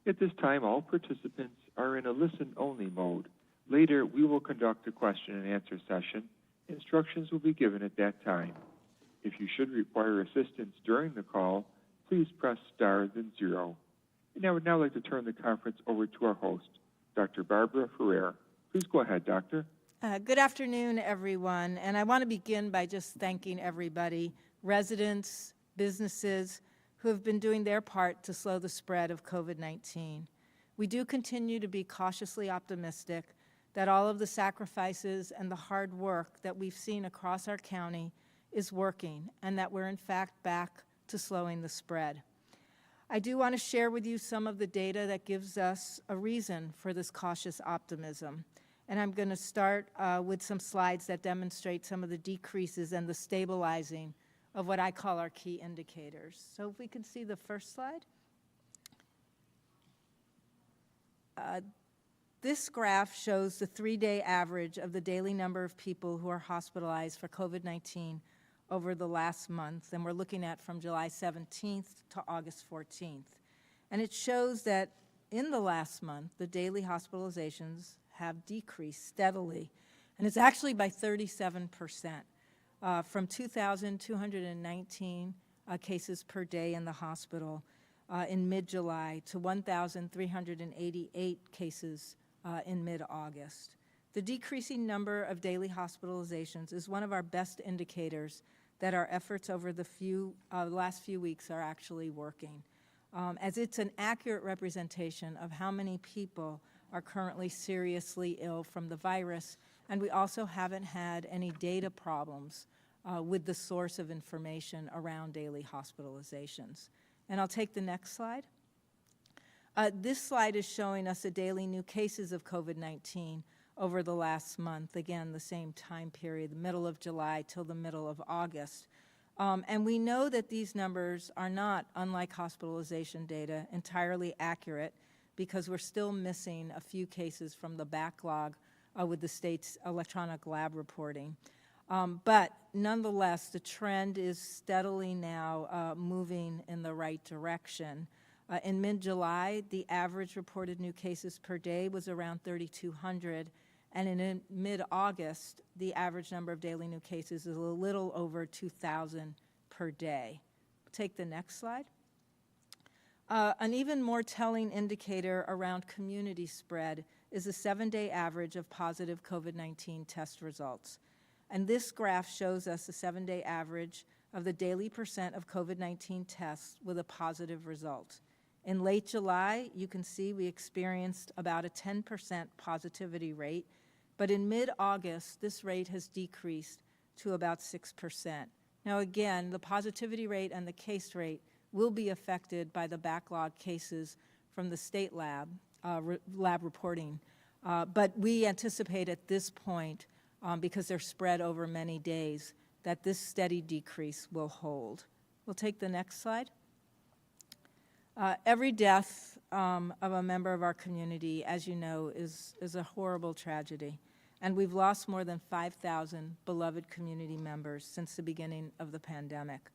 At this time, all participants are in a listen-only mode. Later, we will conduct a question-and-answer session. Instructions will be given at that time. If you should require assistance during the call, please press star then 0. And I would now like to turn the conference over to our host, Dr. Barbara Ferrer. Please go ahead, Doctor. Good afternoon, everyone. And I want to begin by just thanking everybody, residents, businesses, who have been doing their part to slow the spread of COVID-19. We do continue to be cautiously optimistic that all of the sacrifices and the hard work that we've seen across our county is working, and that we're in fact back to slowing the spread. I do want to share with you some of the data that gives us a reason for this cautious optimism. And I'm going to start with some slides that demonstrate some of the decreases and the stabilizing of what I call our key indicators. So if we can see the first slide. This graph shows the 3-day average of the daily number of people who are hospitalized for COVID-19 over the last month, and we're looking at from July 17th to August 14th. And it shows that in the last month, the daily hospitalizations have decreased steadily, and it's actually by 37%, from 2,219 cases per day in the hospital in mid-July to 1,388 cases in mid-August. The decreasing number of daily hospitalizations is one of our best indicators that our efforts over the last few weeks are actually working, as it's an accurate representation of how many people are currently seriously ill from the virus, and we also haven't had any data problems with the source of information around daily hospitalizations. And I'll take the next slide. This slide is showing us the daily new cases of COVID-19 over the last month, again, the same time period, the middle of July till the middle of August. And we know that these numbers are not, unlike hospitalization data, entirely accurate, because we're still missing a few cases from the backlog with the state's electronic lab reporting. But nonetheless, the trend is steadily now moving in the right direction. In mid-July, the average reported new cases per day was around 3,200, and in mid-August, the average number of daily new cases is a little over 2,000 per day. Take the next slide. An even more telling indicator around community spread is the 7-day average of positive COVID-19 test results. And this graph shows us the 7-day average of the daily percent of COVID-19 tests with a positive result. In late July, you can see we experienced about a 10% positivity rate, but in mid-August, this rate has decreased to about 6%. Now again, the positivity rate and the case rate will be affected by the backlog cases from the state lab reporting. But we anticipate at this point, because they're spread over many days, that this steady decrease will hold. We'll take the next slide. Every death of a member of our community, as you know, is a horrible tragedy. And we've lost more than 5,000 beloved community members since the beginning of the pandemic.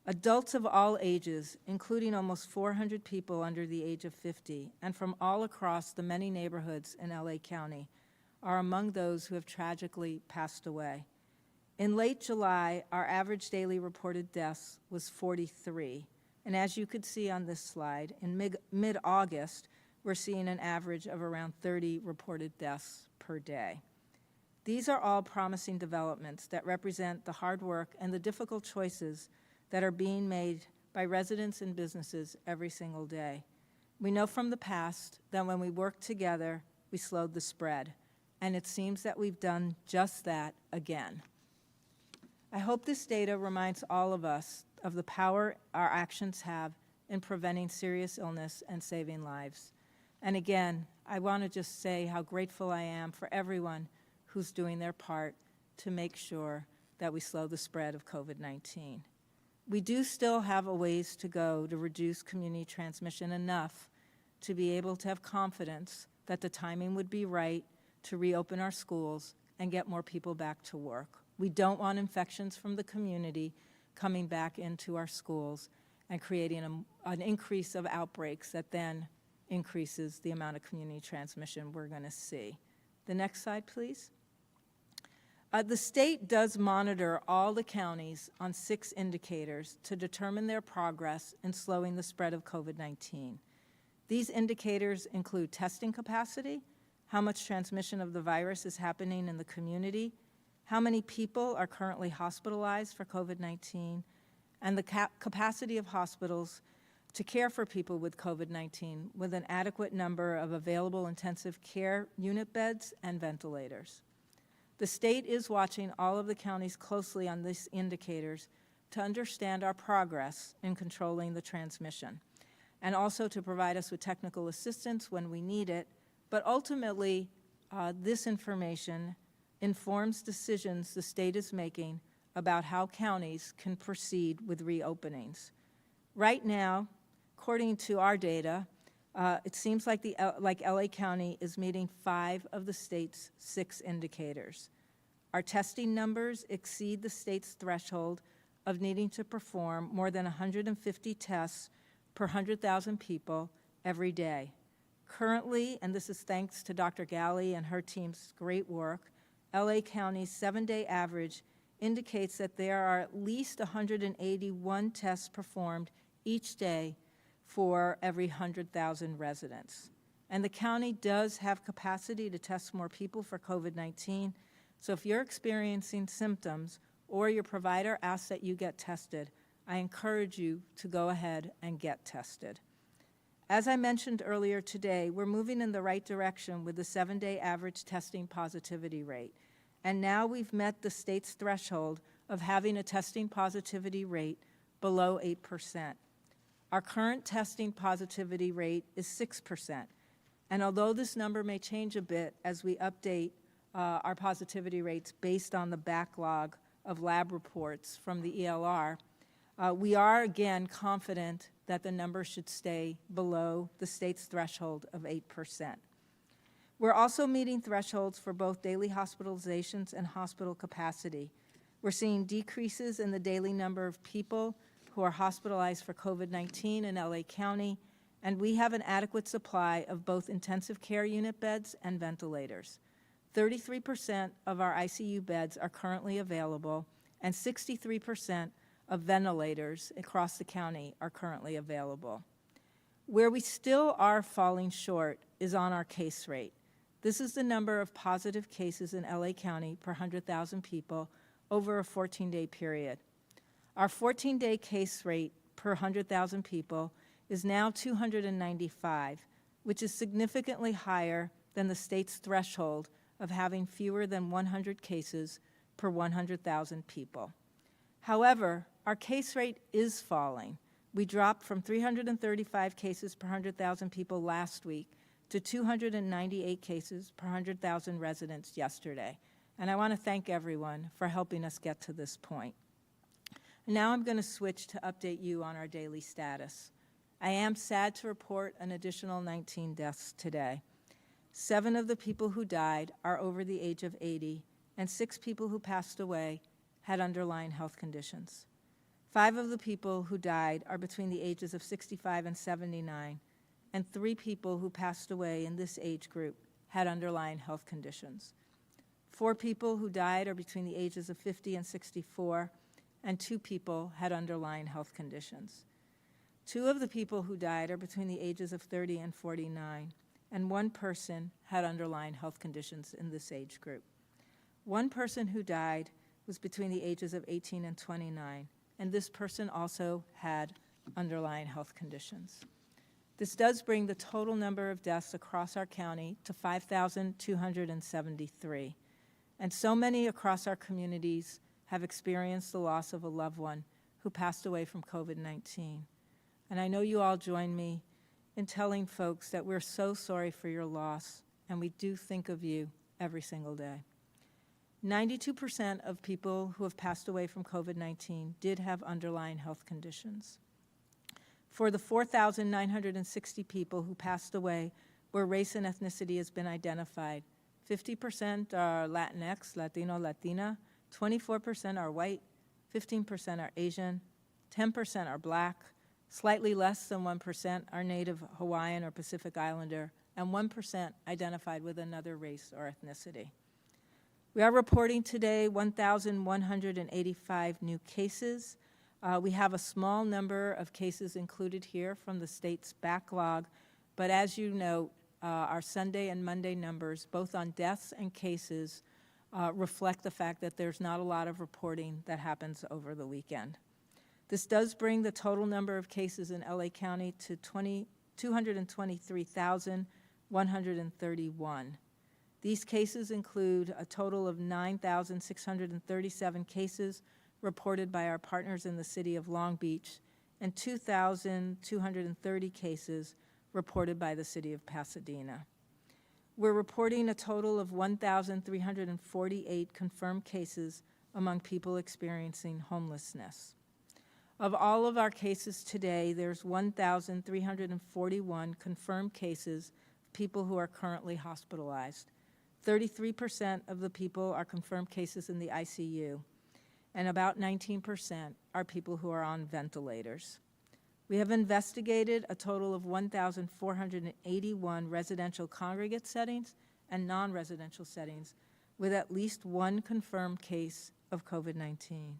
Adults of all ages, including almost 400 people under the age of 50, and from all across the many neighborhoods in LA County, are among those who have tragically passed away. In late July, our average daily reported deaths was 43. And as you could see on this slide, in mid-August, we're seeing an average of around 30 reported deaths per day. These are all promising developments that represent the hard work and the difficult choices that are being made by residents and businesses every single day. We know from the past that when we work together, we slowed the spread, and it seems that we've done just that again. I hope this data reminds all of us of the power our actions have in preventing serious illness and saving lives. And again, I want to just say how grateful I am for everyone who's doing their part to make sure that we slow the spread of COVID-19. We do still have a ways to go to reduce community transmission enough to be able to have confidence that the timing would be right to reopen our schools and get more people back to work. We don't want infections from the community coming back into our schools and creating an increase of outbreaks that then increases the amount of community transmission we're going to see. The next slide, please. The state does monitor all the counties on 6 indicators to determine their progress in slowing the spread of COVID-19. These indicators include testing capacity, how much transmission of the virus is happening in the community, how many people are currently hospitalized for COVID-19, and the capacity of hospitals to care for people with COVID-19 with an adequate number of available intensive care unit beds and ventilators. The state is watching all of the counties closely on these indicators to understand our progress in controlling the transmission, and also to provide us with technical assistance when we need it. But ultimately, this information informs decisions the state is making about how counties can proceed with reopenings. Right now, according to our data, it seems like LA County is meeting 5 of the state's 6 indicators. Our testing numbers exceed the state's threshold of needing to perform more than 150 tests per 100,000 people every day. Currently, and this is thanks to Dr. Galley and her team's great work, LA County's 7-day average indicates that there are at least 181 tests performed each day for every 100,000 residents. And the county does have capacity to test more people for COVID-19, so if you're experiencing symptoms or your provider asks that you get tested, I encourage you to go ahead and get tested. As I mentioned earlier today, we're moving in the right direction with the 7-day average testing positivity rate. And now we've met the state's threshold of having a testing positivity rate below 8%. Our current testing positivity rate is 6%. And although this number may change a bit as we update our positivity rates based on the backlog of lab reports from the ELR, we are again confident that the number should stay below the state's threshold of 8%. We're also meeting thresholds for both daily hospitalizations and hospital capacity. We're seeing decreases in the daily number of people who are hospitalized for COVID-19 in LA County, and we have an adequate supply of both intensive care unit beds and ventilators. 33% of our ICU beds are currently available, and 63% of ventilators across the county are currently available. Where we still are falling short is on our case rate. This is the number of positive cases in LA County per 100,000 people over a 14-day period. Our 14-day case rate per 100,000 people is now 295, which is significantly higher than the state's threshold of having fewer than 100 cases per 100,000 people. However, our case rate is falling. We dropped from 335 cases per 100,000 people last week to 298 cases per 100,000 residents yesterday. And I want to thank everyone for helping us get to this point. Now I'm going to switch to update you on our daily status. I am sad to report an additional 19 deaths today. 7 of the people who died are over the age of 80, and 6 people who passed away had underlying health conditions. 5 of the people who died are between the ages of 65 and 79, and 3 people who passed away in this age group had underlying health conditions. 4 people who died are between the ages of 50 and 64, and 2 people had underlying health conditions. 2 of the people who died are between the ages of 30 and 49, and 1 person had underlying health conditions in this age group. 1 person who died was between the ages of 18 and 29, and this person also had underlying health conditions. This does bring the total number of deaths across our county to 5,273. And so many across our communities have experienced the loss of a loved one who passed away from COVID-19. And I know you all join me in telling folks that we're so sorry for your loss, and we do think of you every single day. 92% of people who have passed away from COVID-19 did have underlying health conditions. For the 4,960 people who passed away where race and ethnicity has been identified, 50% are Latinx, Latino, Latina, 24% are white, 15% are Asian, 10% are black, Slightly less than 1% are Native Hawaiian or Pacific Islander, and 1% identified with another race or ethnicity. We are reporting today 1,185 new cases. We have a small number of cases included here from the state's backlog, but as you note, our Sunday and Monday numbers, both on deaths and cases, reflect the fact that there's not a lot of reporting that happens over the weekend. This does bring the total number of cases in LA County to 223,131. These cases include a total of 9,637 cases reported by our partners in the city of Long Beach and 2,230 cases reported by the city of Pasadena. We're reporting a total of 1,348 confirmed cases among people experiencing homelessness. Of all of our cases today, there's 1,341 confirmed cases of people who are currently hospitalized. 33% of the people are confirmed cases in the ICU, and about 19% are people who are on ventilators. We have investigated a total of 1,481 residential congregate settings and non-residential settings with at least one confirmed case of COVID-19.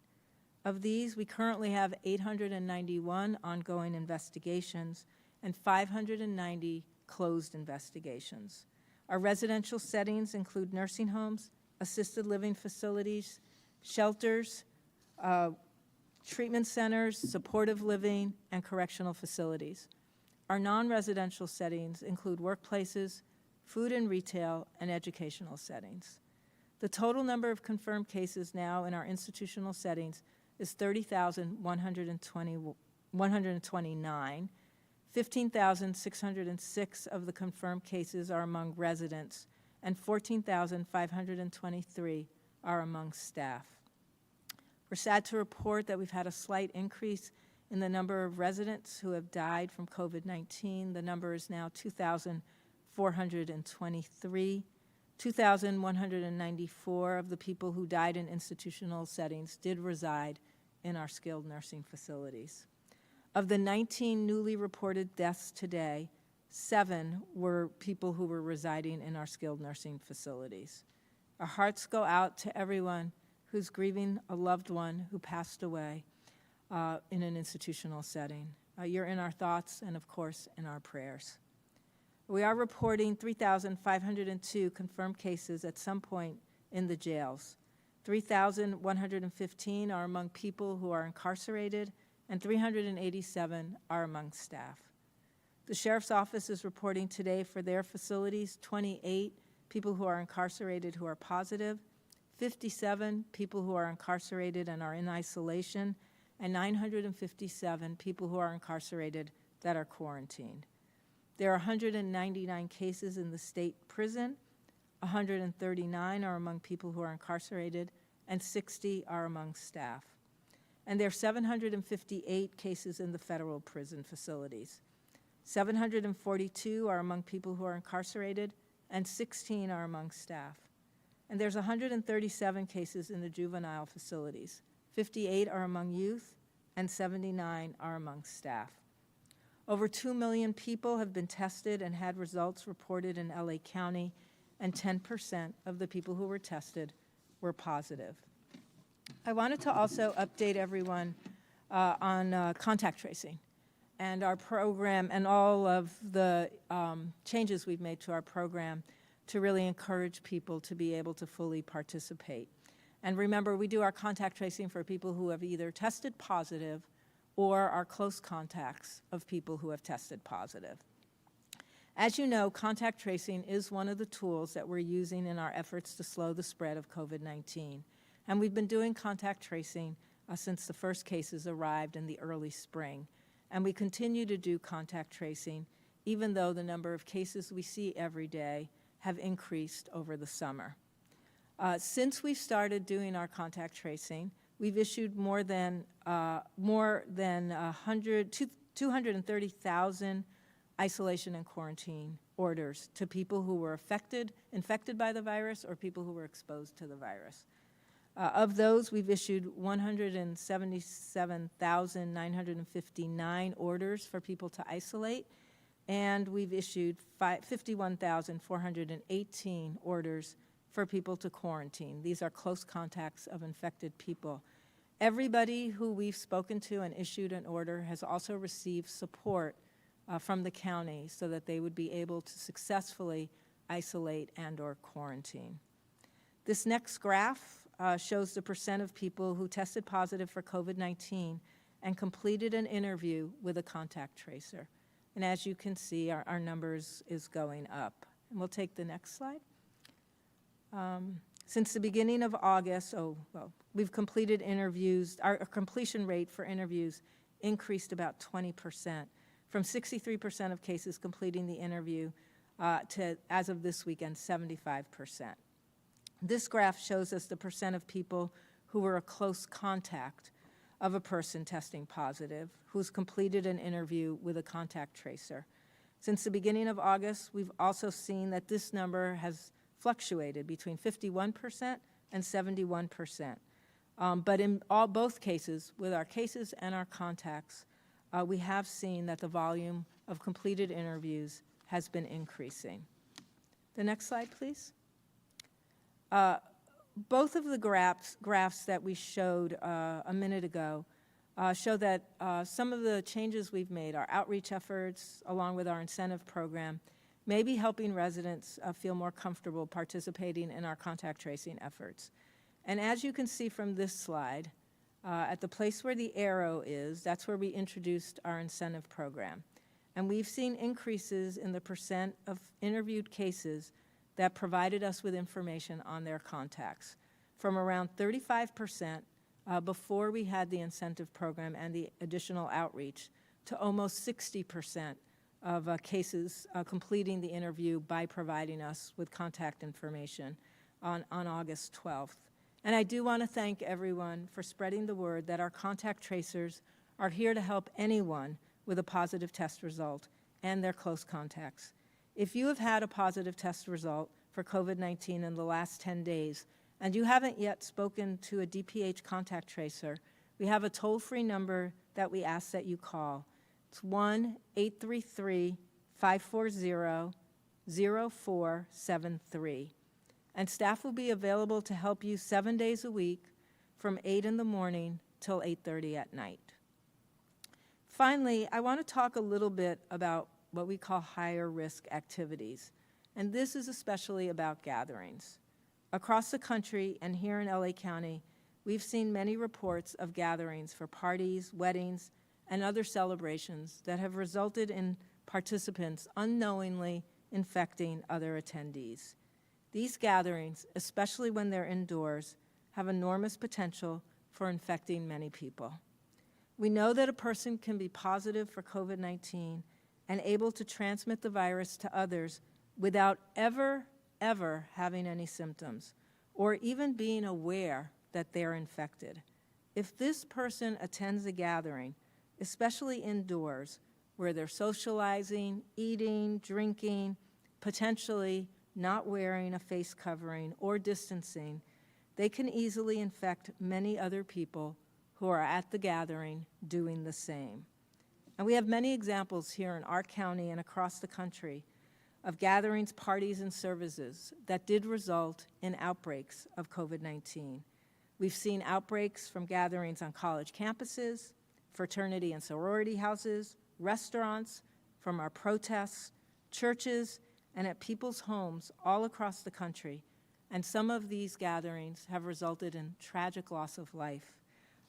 Of these, we currently have 891 ongoing investigations and 590 closed investigations. Our residential settings include nursing homes, assisted living facilities, shelters, treatment centers, supportive living, and correctional facilities. Our non-residential settings include workplaces, food and retail, and educational settings. The total number of confirmed cases now in our institutional settings is 30,129. 15,606 of the confirmed cases are among residents, and 14,523 are among staff. We're sad to report that we've had a slight increase in the number of residents who have died from COVID-19. The number is now 2,423. 2,194 of the people who died in institutional settings did reside in our skilled nursing facilities. Of the 19 newly reported deaths today, 7 were people who were residing in our skilled nursing facilities. Our hearts go out to everyone who's grieving a loved one who passed away in an institutional setting. You're in our thoughts and, of course, in our prayers. We are reporting 3,502 confirmed cases at some point in the jails. 3,115 are among people who are incarcerated, and 387 are among staff. The Sheriff's Office is reporting today for their facilities 28 people who are incarcerated who are positive, 57 people who are incarcerated and are in isolation, and 957 people who are incarcerated that are quarantined. There are 199 cases in the state prison, 139 are among people who are incarcerated, and 60 are among staff. And there are 758 cases in the federal prison facilities. 742 are among people who are incarcerated, and 16 are among staff. And there's 137 cases in the juvenile facilities. 58 are among youth, and 79 are among staff. Over 2 million people have been tested and had results reported in LA County, and 10% of the people who were tested were positive. I wanted to also update everyone on contact tracing and our program and all of the changes we've made to our program to really encourage people to be able to fully participate. And remember, we do our contact tracing for people who have either tested positive or are close contacts of people who have tested positive. As you know, contact tracing is one of the tools that we're using in our efforts to slow the spread of COVID-19. And we've been doing contact tracing since the first cases arrived in the early spring. And we continue to do contact tracing even though the number of cases we see every day have increased over the summer. Since we started doing our contact tracing, we've issued more than 230,000 isolation and quarantine orders to people who were infected by the virus or people who were exposed to the virus. Of those, we've issued 177,959 orders for people to isolate, and we've issued 51,418 orders for people to quarantine. These are close contacts of infected people. Everybody who we've spoken to and issued an order has also received support from the county so that they would be able to successfully isolate and/or quarantine. This next graph shows the percent of people who tested positive for COVID-19 and completed an interview with a contact tracer. And as you can see, our numbers is going up. And we'll take the next slide. Since the beginning of August, we've completed interviews. Our completion rate for interviews increased about 20%, from 63% of cases completing the interview to, as of this weekend, 75%. This graph shows us the percent of people who were a close contact of a person testing positive who's completed an interview with a contact tracer. Since the beginning of August, we've also seen that this number has fluctuated between 51% and 71%. But in both cases, with our cases and our contacts, we have seen that the volume of completed interviews has been increasing. The next slide, please. Both of the graphs that we showed a minute ago show that some of the changes we've made, our outreach efforts along with our incentive program, may be helping residents feel more comfortable participating in our contact tracing efforts. And as you can see from this slide, at the place where the arrow is, that's where we introduced our incentive program. And we've seen increases in the percent of interviewed cases that provided us with information on their contacts, from around 35% before we had the incentive program and the additional outreach, to almost 60% of cases completing the interview by providing us with contact information on August 12th. And I do want to thank everyone for spreading the word that our contact tracers are here to help anyone with a positive test result and their close contacts. If you have had a positive test result for COVID-19 in the last 10 days and you haven't yet spoken to a DPH contact tracer, we have a toll-free number that we ask that you call. It's 1-833-540-0473. And staff will be available to help you 7 days a week from 8 in the morning till 8:30 at night. Finally, I want to talk a little bit about what we call higher risk activities. And this is especially about gatherings. Across the country and here in LA County, we've seen many reports of gatherings for parties, weddings, and other celebrations that have resulted in participants unknowingly infecting other attendees. These gatherings, especially when they're indoors, have enormous potential for infecting many people. We know that a person can be positive for COVID-19 and able to transmit the virus to others without ever having any symptoms or even being aware that they're infected. If this person attends a gathering, especially indoors, where they're socializing, eating, drinking, potentially not wearing a face covering or distancing, they can easily infect many other people who are at the gathering doing the same. And we have many examples here in our county and across the country of gatherings, parties, and services that did result in outbreaks of COVID-19. We've seen outbreaks from gatherings on college campuses, fraternity and sorority houses, restaurants, from our protests, churches, and at people's homes all across the country. And some of these gatherings have resulted in tragic loss of life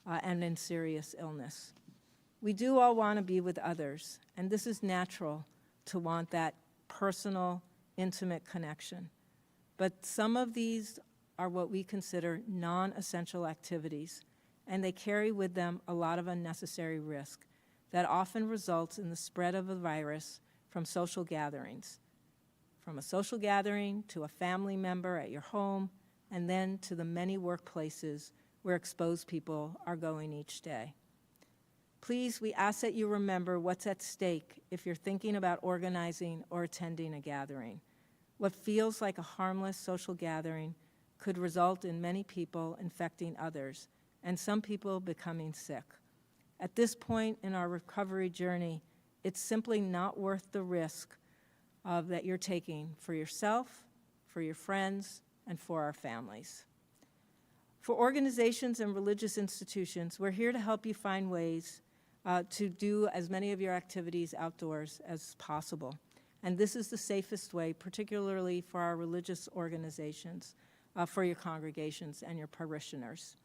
and in serious illness. We do all want to be with others, and this is natural to want that personal, intimate connection. But some of these are what we consider non-essential activities, and they carry with them a lot of unnecessary risk that often results in the spread of the virus from social gatherings, from a social gathering to a family member at your home, and then to the many workplaces where exposed people are going each day. Please, we ask that you remember what's at stake if you're thinking about organizing or attending a gathering. What feels like a harmless social gathering could result in many people infecting others, and some people becoming sick. At this point in our recovery journey, it's simply not worth the risk that you're taking for yourself, for your friends, and for our families. For organizations and religious institutions, we're here to help you find ways to do as many of your activities outdoors as possible. And this is the safest way, particularly for our religious organizations, for your congregations and your parishioners.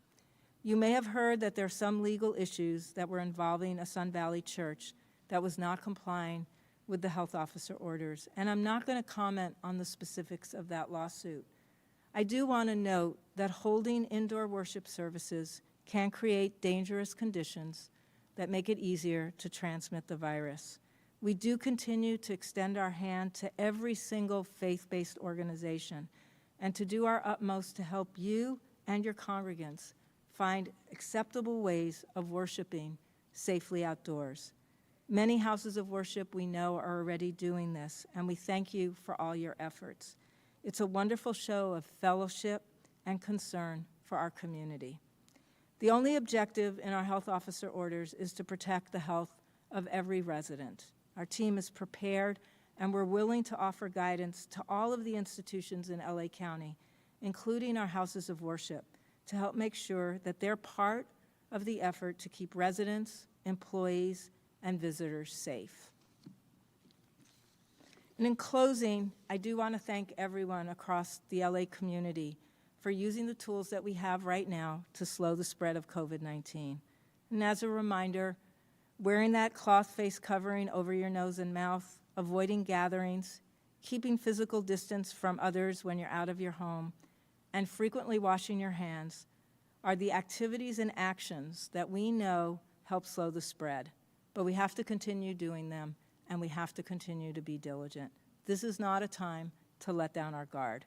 You may have heard that there are some legal issues that were involving a Sun Valley church that was not complying with the health officer orders, and I'm not going to comment on the specifics of that lawsuit. I do want to note that holding indoor worship services can create dangerous conditions that make it easier to transmit the virus. We do continue to extend our hand to every single faith-based organization and to do our utmost to help you and your congregants find acceptable ways of worshiping safely outdoors. Many houses of worship we know are already doing this, and we thank you for all your efforts. It's a wonderful show of fellowship and concern for our community. The only objective in our health officer orders is to protect the health of every resident. Our team is prepared, and we're willing to offer guidance to all of the institutions in LA County, including our houses of worship, to help make sure that they're part of the effort to keep residents, employees, and visitors safe. And in closing, I do want to thank everyone across the LA community for using the tools that we have right now to slow the spread of COVID-19. And as a reminder, wearing that cloth face covering over your nose and mouth, avoiding gatherings, keeping physical distance from others when you're out of your home, and frequently washing your hands are the activities and actions that we know help slow the spread. But we have to continue doing them, and we have to continue to be diligent. This is not a time to let down our guard.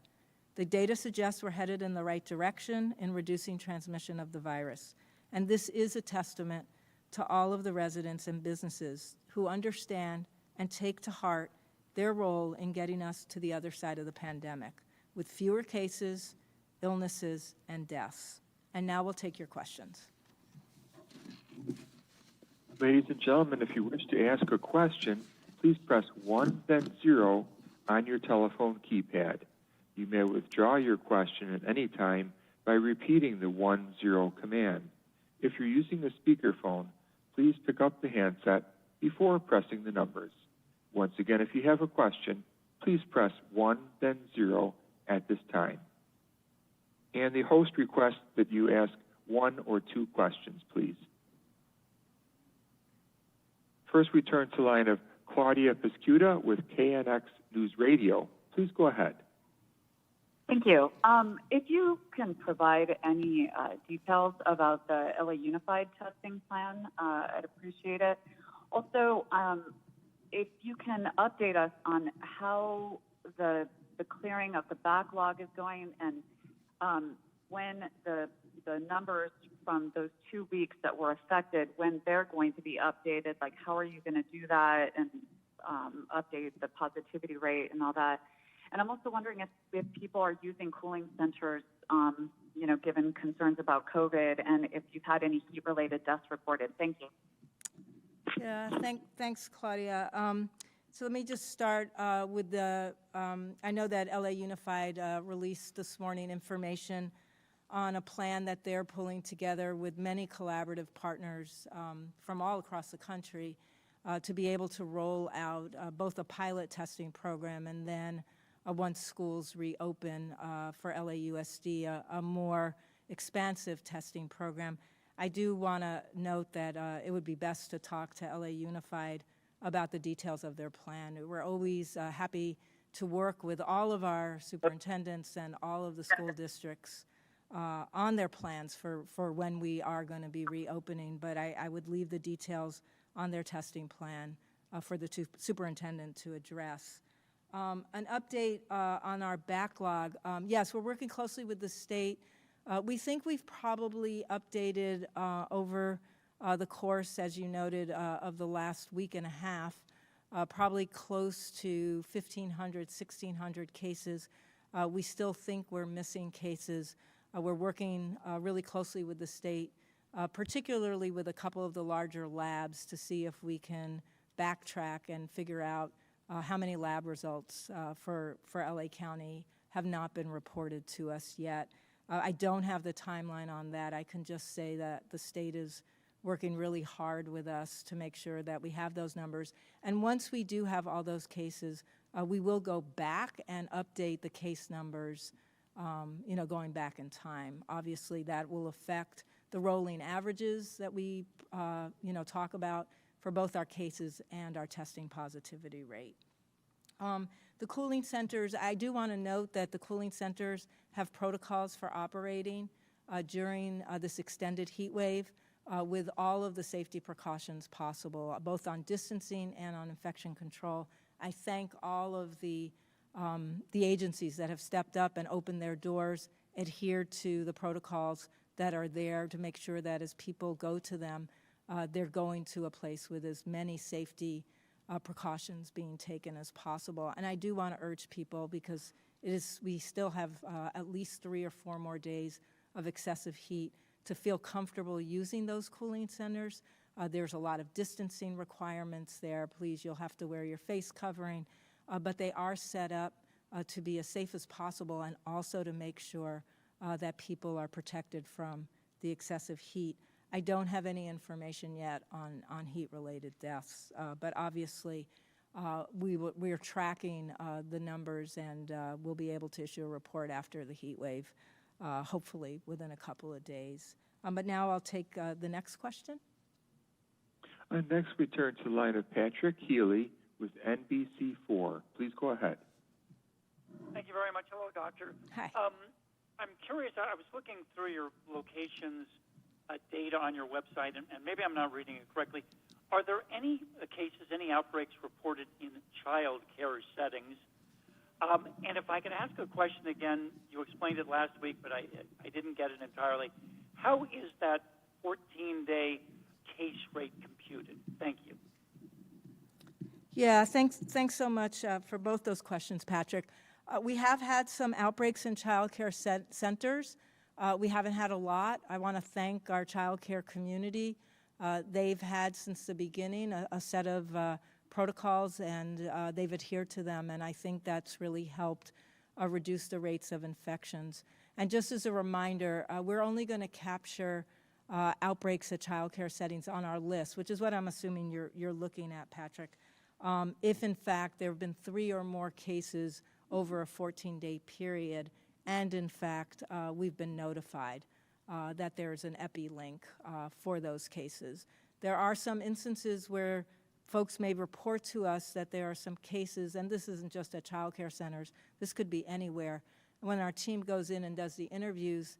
The data suggests we're headed in the right direction in reducing transmission of the virus, and this is a testament to all of the residents and businesses who understand and take to heart their role in getting us to the other side of the pandemic, with fewer cases, illnesses, and deaths. And now we'll take your questions. Ladies and gentlemen, if you wish to ask a question, please press 1, then 0 on your telephone keypad. You may withdraw your question at any time by repeating the 1-0 command. If you're using a speakerphone, please pick up the handset before pressing the numbers. Once again, if you have a question, please press 1, then 0 at this time. And the host requests that you ask 1 or 2 questions, please. First, we turn to the line of Claudia Piscuta with KNX News Radio. Please go ahead. Thank you. If you can provide any details about the LA Unified testing plan, I'd appreciate it. Also, if you can update us on how the clearing of the backlog is going, and when the numbers from those 2 weeks that were affected, when they're going to be updated, like how are you going to do that and update the positivity rate and all that? And I'm also wondering if people are using cooling centers, given concerns about COVID, and if you've had any heat-related deaths reported. Thank you. Yeah, thanks, Claudia. So let me just start with I know that LA Unified released this morning information on a plan that they're pulling together with many collaborative partners from all across the country to be able to roll out both a pilot testing program and then, once schools reopen for LAUSD, a more expansive testing program. I do want to note that it would be best to talk to LA Unified about the details of their plan. We're always happy to work with all of our superintendents and all of the school districts on their plans for when we are going to be reopening, but I would leave the details on their testing plan for the superintendent to address. An update on our backlog. Yes, we're working closely with the state. We think we've probably updated over the course, as you noted, of the last week and a half, probably close to 1,500, 1,600 cases. We still think we're missing cases. We're working really closely with the state, particularly with a couple of the larger labs, to see if we can backtrack and figure out how many lab results for LA County have not been reported to us yet. I don't have the timeline on that. I can just say that the state is working really hard with us to make sure that we have those numbers. And once we do have all those cases, we will go back and update the case numbers, going back in time. Obviously, that will affect the rolling averages that we, talk about for both our cases and our testing positivity rate. The cooling centers, I do want to note that the cooling centers have protocols for operating during this extended heat wave with all of the safety precautions possible, both on distancing and on infection control. I thank all of the agencies that have stepped up and opened their doors, adhered to the protocols that are there to make sure that as people go to them, they're going to a place with as many safety precautions being taken as possible. And I do want to urge people, because we still have at least 3 or 4 more days of excessive heat, to feel comfortable using those cooling centers. There's a lot of distancing requirements there. Please, you'll have to wear your face covering, but they are set up to be as safe as possible, and also to make sure that people are protected from the excessive heat. I don't have any information yet on heat-related deaths, but obviously we are tracking the numbers, and we'll be able to issue a report after the heat wave, hopefully within a couple of days. But now I'll take the next question. Next, we turn to the line of Patrick Healy with NBC4. Please go ahead. Thank you very much. Hello, Doctor. Hi. I'm curious. I was looking through your locations data on your website, and maybe I'm not reading it correctly. Are there any cases, any outbreaks reported in child care settings? And if I could ask a question again, you explained it last week, but I didn't get it entirely. How is that 14-day case rate computed? Thank you. Yeah, thanks so much for both those questions, Patrick. We have had some outbreaks in child care centers. We haven't had a lot. I want to thank our child care community. They've had, since the beginning, a set of protocols, and they've adhered to them, and I think that's really helped reduce the rates of infections. And just as a reminder, we're only going to capture outbreaks at child care settings on our list, which is what I'm assuming you're looking at, Patrick. If, in fact, there have been 3 or more cases over a 14-day period, and, in fact, we've been notified that there's an epi-link for those cases. There are some instances where folks may report to us that there are some cases, and this isn't just at child care centers, this could be anywhere. When our team goes in and does the interviews,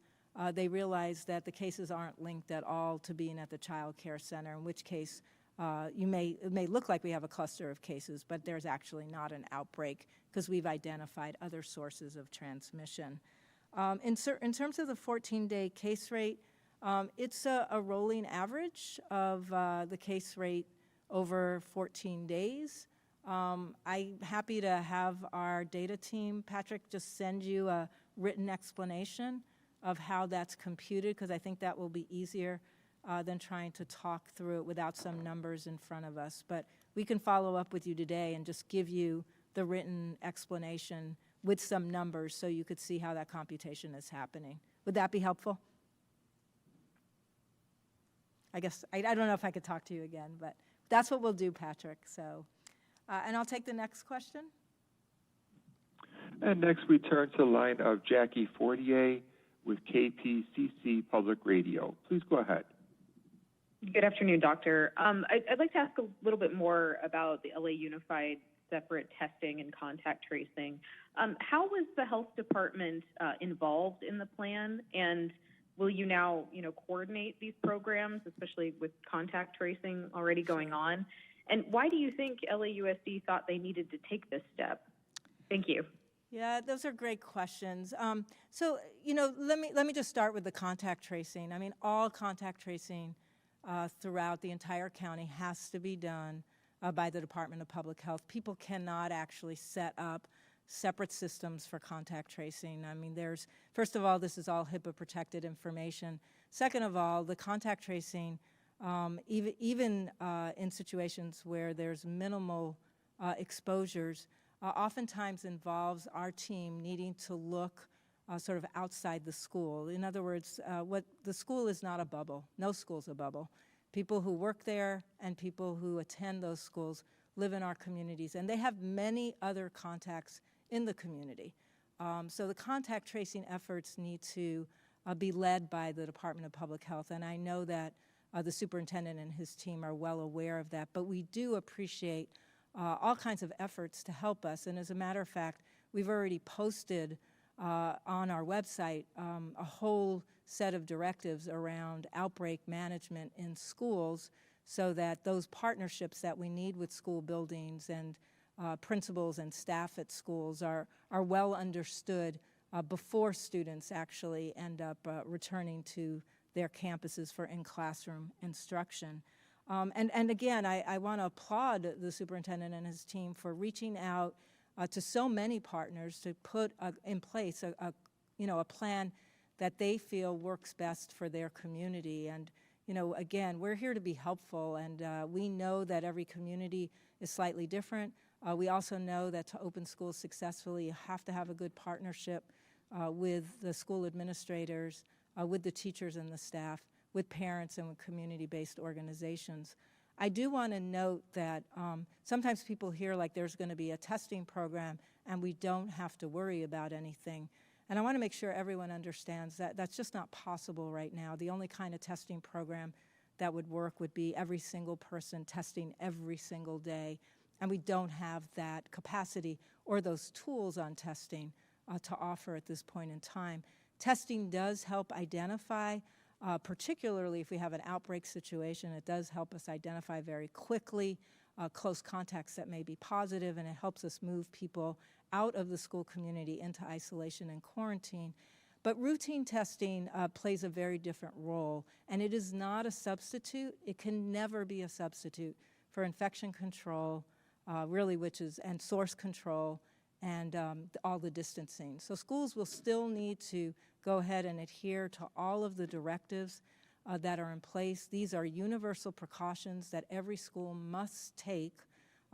they realize that the cases aren't linked at all to being at the child care center, in which case it may look like we have a cluster of cases, but there's actually not an outbreak because we've identified other sources of transmission. In terms of the 14-day case rate, it's a rolling average of the case rate over 14 days. I'm happy to have our data team, Patrick, just send you a written explanation of how that's computed, because I think that will be easier than trying to talk through it without some numbers in front of us. But we can follow up with you today and just give you the written explanation with some numbers so you could see how that computation is happening. Would that be helpful? I guess, I don't know if I could talk to you again, but that's what we'll do, Patrick. So, and I'll take the next question. And next we turn to the line of Jackie Fortier with KPCC Public Radio. Please go ahead. Good afternoon, Doctor. I'd like to ask a little bit more about the LA Unified separate testing and contact tracing. How was the health department involved in the plan, and will you now, coordinate these programs, especially with contact tracing already going on? And why do you think LAUSD thought they needed to take this step? Thank you. Yeah, those are great questions. So, let me just start with the contact tracing. I mean, all contact tracing throughout the entire county has to be done by the Department of Public Health. People cannot actually set up separate systems for contact tracing. I mean, first of all, this is all HIPAA-protected information. Second of all, the contact tracing, even in situations where there's minimal exposures, oftentimes involves our team needing to look sort of outside the school. In other words, the school is not a bubble. No school's a bubble. People who work there and people who attend those schools live in our communities, and they have many other contacts in the community. So the contact tracing efforts need to be led by the Department of Public Health, and I know that the superintendent and his team are well aware of that, but we do appreciate all kinds of efforts to help us, and as a matter of fact, we've already posted on our website a whole set of directives around outbreak management in schools so that those partnerships that we need with school buildings and principals and staff at schools are well understood before students actually end up returning to their campuses for in-classroom instruction. And again, I want to applaud the superintendent and his team for reaching out to so many partners to put in place a plan that they feel works best for their community. And again, we're here to be helpful, and we know that every community is slightly different. We also know that to open schools successfully, you have to have a good partnership with the school administrators, with the teachers and the staff, with parents and with community-based organizations. I do want to note that sometimes people hear like there's going to be a testing program and we don't have to worry about anything. And I want to make sure everyone understands that that's just not possible right now. The only kind of testing program that would work would be every single person testing every single day. And we don't have that capacity or those tools on testing to offer at this point in time. Testing does help identify, particularly if we have an outbreak situation, it does help us identify very quickly close contacts that may be positive, and it helps us move people out of the school community into isolation and quarantine. But routine testing plays a very different role, and it is not a substitute. It can never be a substitute for infection control, and source control, and all the distancing. So schools will still need to go ahead and adhere to all of the directives that are in place. These are universal precautions that every school must take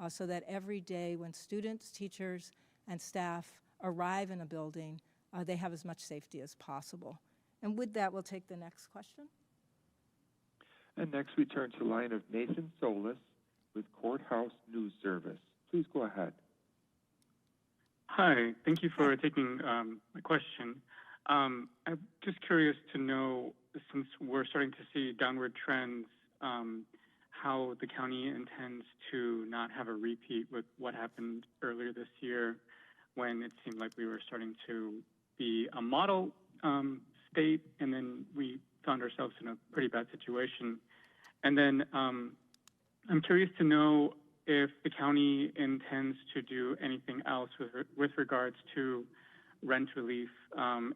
so that every day when students, teachers, and staff arrive in a building, they have as much safety as possible. And with that, we'll take the next question. And next we turn to the line of Nathan Solis with Courthouse News Service. Please go ahead. Hi, thank you for taking my question. I'm just curious to know, since we're starting to see downward trends, how the county intends to not have a repeat with what happened earlier this year when it seemed like we were starting to be a model state, and then we found ourselves in a pretty bad situation. And then I'm curious to know if the county intends to do anything else with regards to rent relief.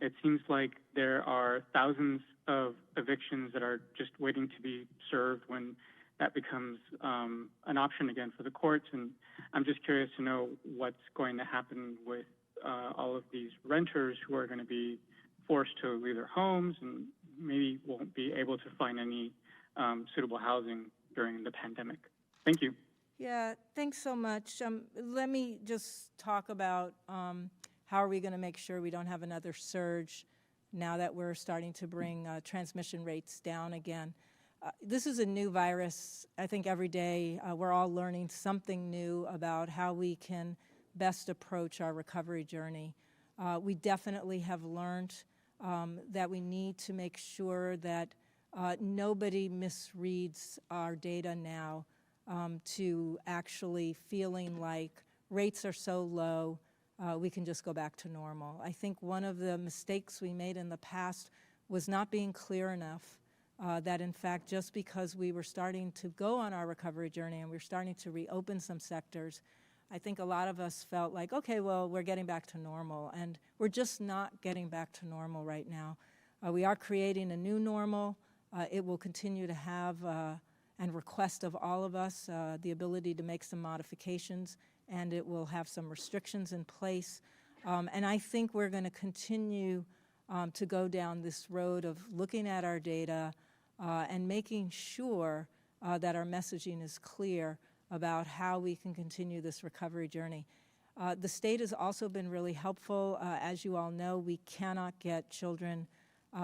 It seems like there are thousands of evictions that are just waiting to be served when that becomes an option again for the courts. And I'm just curious to know what's going to happen with all of these renters who are going to be forced to leave their homes and maybe won't be able to find any suitable housing during the pandemic. Thank you. Yeah, thanks so much. Let me just talk about how are we going to make sure we don't have another surge now that we're starting to bring transmission rates down again. This is a new virus. I think every day we're all learning something new about how we can best approach our recovery journey. We definitely have learned that we need to make sure that nobody misreads our data now to actually feeling like rates are so low, we can just go back to normal. I think one of the mistakes we made in the past was not being clear enough that in fact just because we were starting to go on our recovery journey and we're starting to reopen some sectors, I think a lot of us felt like, okay, well, we're getting back to normal, and we're just not getting back to normal right now. We are creating a new normal. It will continue to have and request of all of us the ability to make some modifications, and it will have some restrictions in place. And I think we're going to continue to go down this road of looking at our data and making sure that our messaging is clear about how we can continue this recovery journey. The state has also been really helpful. As you all know, we cannot get children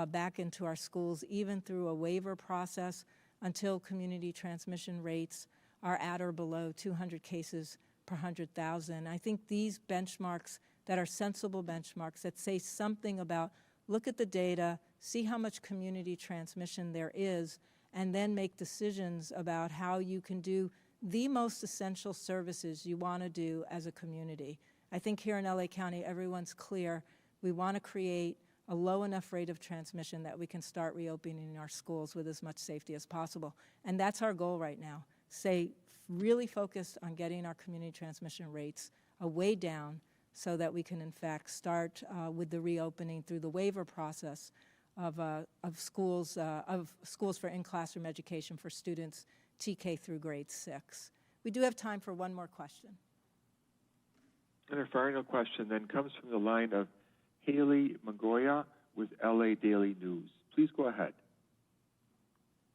back into our schools, even through a waiver process, until community transmission rates are at or below 200 cases per 100,000. I think these benchmarks that are sensible benchmarks that say something about look at the data, see how much community transmission there is, and then make decisions about how you can do the most essential services you want to do as a community. I think here in LA County, everyone's clear. We want to create a low enough rate of transmission that we can start reopening our schools with as much safety as possible. And that's our goal right now. Stay really focused on getting our community transmission rates way down so that we can, in fact, start with the reopening through the waiver process of schools for in-classroom education for students TK through grade 6. We do have time for one more question. And our final question then comes from the line of Haley Magoya with LA Daily News. Please go ahead.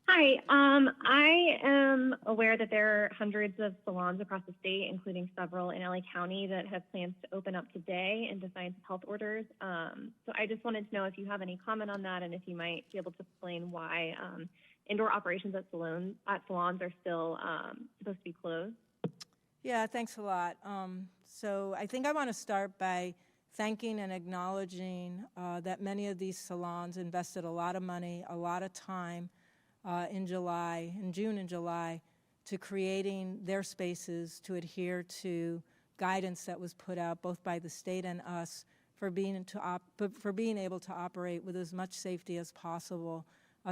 Hi, I am aware that there are hundreds of salons across the state, including several in LA County, that have plans to open up today in defiance of health orders. So I just wanted to know if you have any comment on that and if you might be able to explain why indoor operations at salons are still supposed to be closed. Yeah, thanks a lot. So I think I want to start by thanking and acknowledging that many of these salons invested a lot of money, a lot of time in June and July, to creating their spaces to adhere to guidance that was put out both by the state and us for being able to operate with as much safety as possible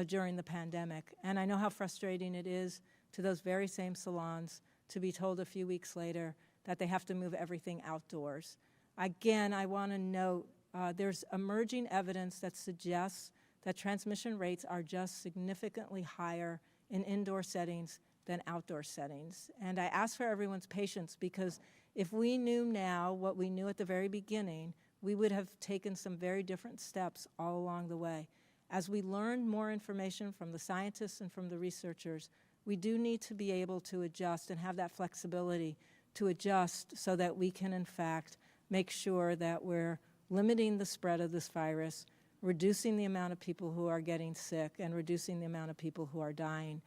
during the pandemic. And I know how frustrating it is to those very same salons to be told a few weeks later that they have to move everything outdoors. Again, I want to note there's emerging evidence that suggests that transmission rates are just significantly higher in indoor settings than outdoor settings. And I ask for everyone's patience because if we knew now what we knew at the very beginning, we would have taken some very different steps all along the way. As we learn more information from the scientists and from the researchers, we do need to be able to adjust and have that flexibility to adjust so that we can, in fact, make sure that we're limiting the spread of this virus, reducing the amount of people who are getting sick, and reducing the amount of people who are dying.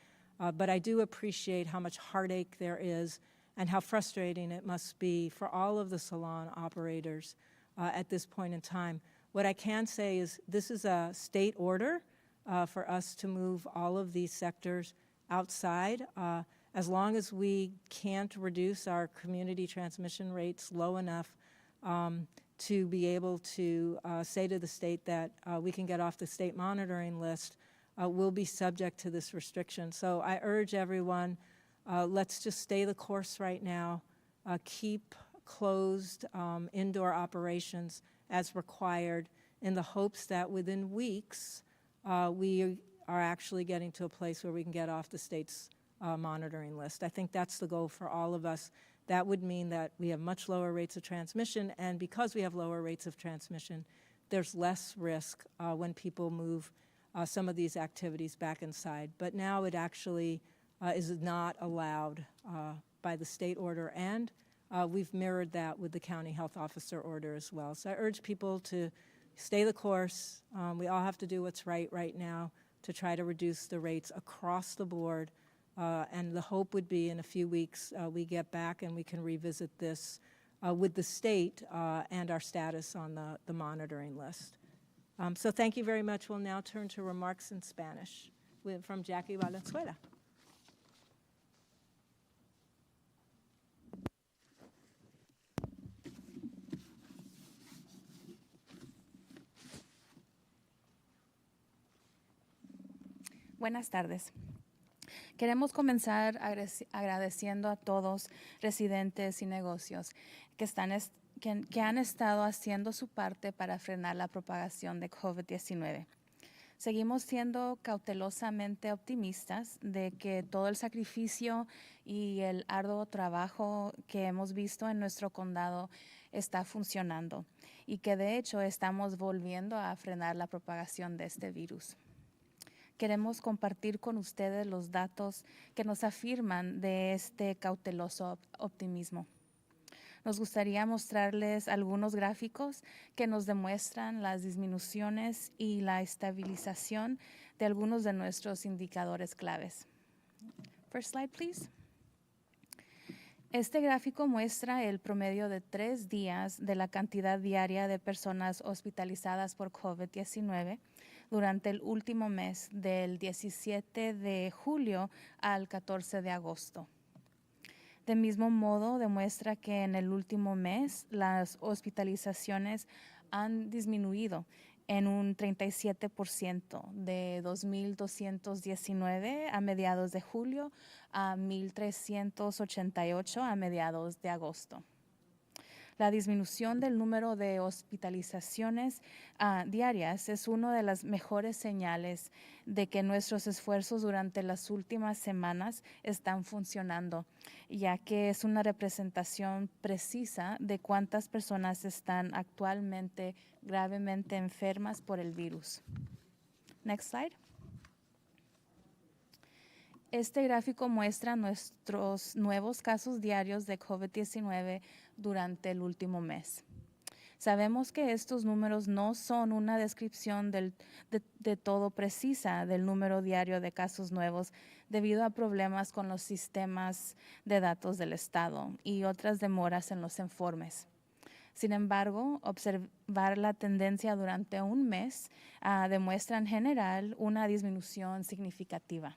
But I do appreciate how much heartache there is and how frustrating it must be for all of the salon operators at this point in time. What I can say is this is a state order for us to move all of these sectors outside. As long as we can't reduce our community transmission rates low enough to be able to say to the state that we can get off the state monitoring list, we'll be subject to this restriction. So I urge everyone, let's just stay the course right now, keep closed indoor operations as required in the hopes that within weeks we are actually getting to a place where we can get off the state's monitoring list. I think that's the goal for all of us. That would mean that we have much lower rates of transmission, and because we have lower rates of transmission, there's less risk when people move some of these activities back inside. But now it actually is not allowed by the state order, and we've mirrored that with the county health officer order as well. So I urge people to stay the course. We all have to do what's right now to try to reduce the rates across the board. And the hope would be in a few weeks we get back and we can revisit this with the state and our status on the monitoring list. So thank you very much. We'll now turn to remarks in Spanish from Jackie Valenzuela. Buenas tardes. Queremos comenzar agradeciendo a todos residentes y negocios que han estado haciendo su parte para frenar la propagación de COVID-19. Seguimos siendo cautelosamente optimistas de que todo el sacrificio y el arduo trabajo que hemos visto en nuestro condado está funcionando. y que de hecho estamos volviendo a frenar la propagación de este virus. Queremos compartir con ustedes los datos que nos afirman de este cauteloso optimismo. Nos gustaría mostrarles algunos gráficos que nos demuestran las disminuciones y la estabilización de algunos de nuestros indicadores claves. First slide, please. Este gráfico muestra el promedio de 3 días de la cantidad diaria de personas hospitalizadas por COVID-19 durante el último mes, del 17 de julio al 14 de agosto. De mismo modo, demuestra que en el último mes las hospitalizaciones han disminuido en un 37%, de 2.219 a mediados de julio a 1.388 a mediados de agosto. La disminución del número de hospitalizaciones diarias es una de las mejores señales de que nuestros esfuerzos durante las últimas semanas están funcionando, ya que es una representación precisa de cuántas personas están actualmente gravemente enfermas por el virus. Next slide. Este gráfico muestra nuestros nuevos casos diarios de COVID-19 durante el último mes. Sabemos que estos números no son una descripción de todo precisa del número diario de casos nuevos debido a problemas con los sistemas de datos del Estado y otras demoras en los informes. Sin embargo, observar la tendencia durante un mes demuestra en general una disminución significativa.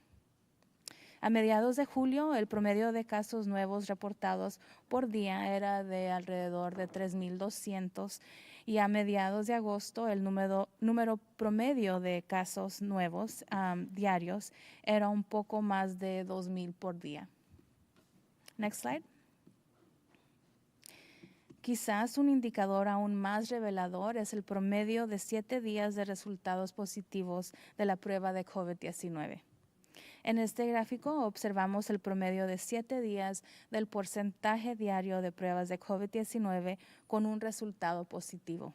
A mediados de julio, el promedio de casos nuevos reportados por día era de alrededor de 3.200 y a mediados de agosto el número promedio de casos nuevos diarios era un poco más de 2.000 por día. Next slide. Quizás un indicador aún más revelador es el promedio de 7 días de resultados positivos de la prueba de COVID-19. En este gráfico observamos el promedio de 7 días del porcentaje diario de pruebas de COVID-19 con un resultado positivo.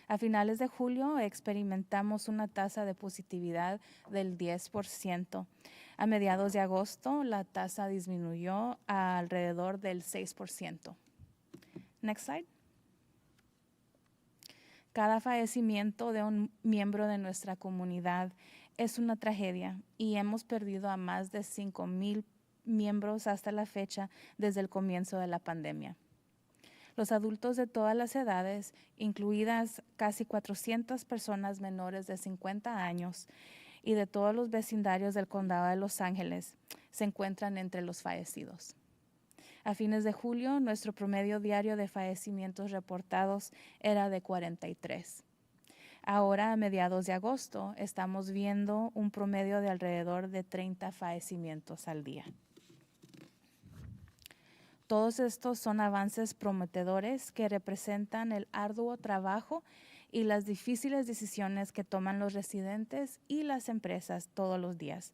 A finales de julio experimentamos una tasa de positividad del 10%. A mediados de agosto la tasa disminuyó a alrededor del 6%. Next slide. Cada fallecimiento de un miembro de nuestra comunidad es una tragedia y hemos perdido a más de 5,000 miembros hasta la fecha desde el comienzo de la pandemia. Los adultos de todas las edades, incluidas casi 400 personas menores de 50 años y de todos los vecindarios del condado de Los Ángeles, se encuentran entre los fallecidos. A fines de julio, nuestro promedio diario de fallecimientos reportados era de 43. Ahora, a mediados de agosto, estamos viendo un promedio de alrededor de 30 fallecimientos al día. Todos estos son avances prometedores que representan el arduo trabajo y las difíciles decisiones que toman los residentes y las empresas todos los días.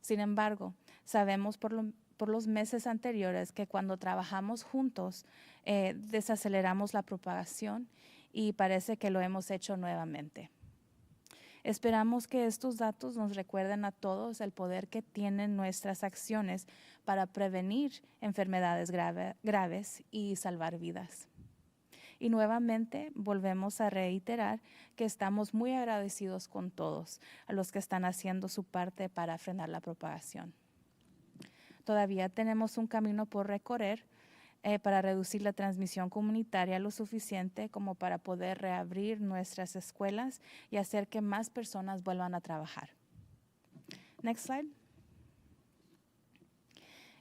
Sin embargo, sabemos por los meses anteriores que cuando trabajamos juntos, desaceleramos la propagación y parece que lo hemos hecho nuevamente. Esperamos que estos datos nos recuerden a todos el poder que tienen nuestras acciones para prevenir enfermedades graves y salvar vidas. Y nuevamente volvemos a reiterar que estamos muy agradecidos con todos a los que están haciendo su parte para frenar la propagación. Todavía tenemos un camino por recorrer para reducir la transmisión comunitaria lo suficiente como para poder reabrir nuestras escuelas y hacer que más personas vuelvan a trabajar. Next slide.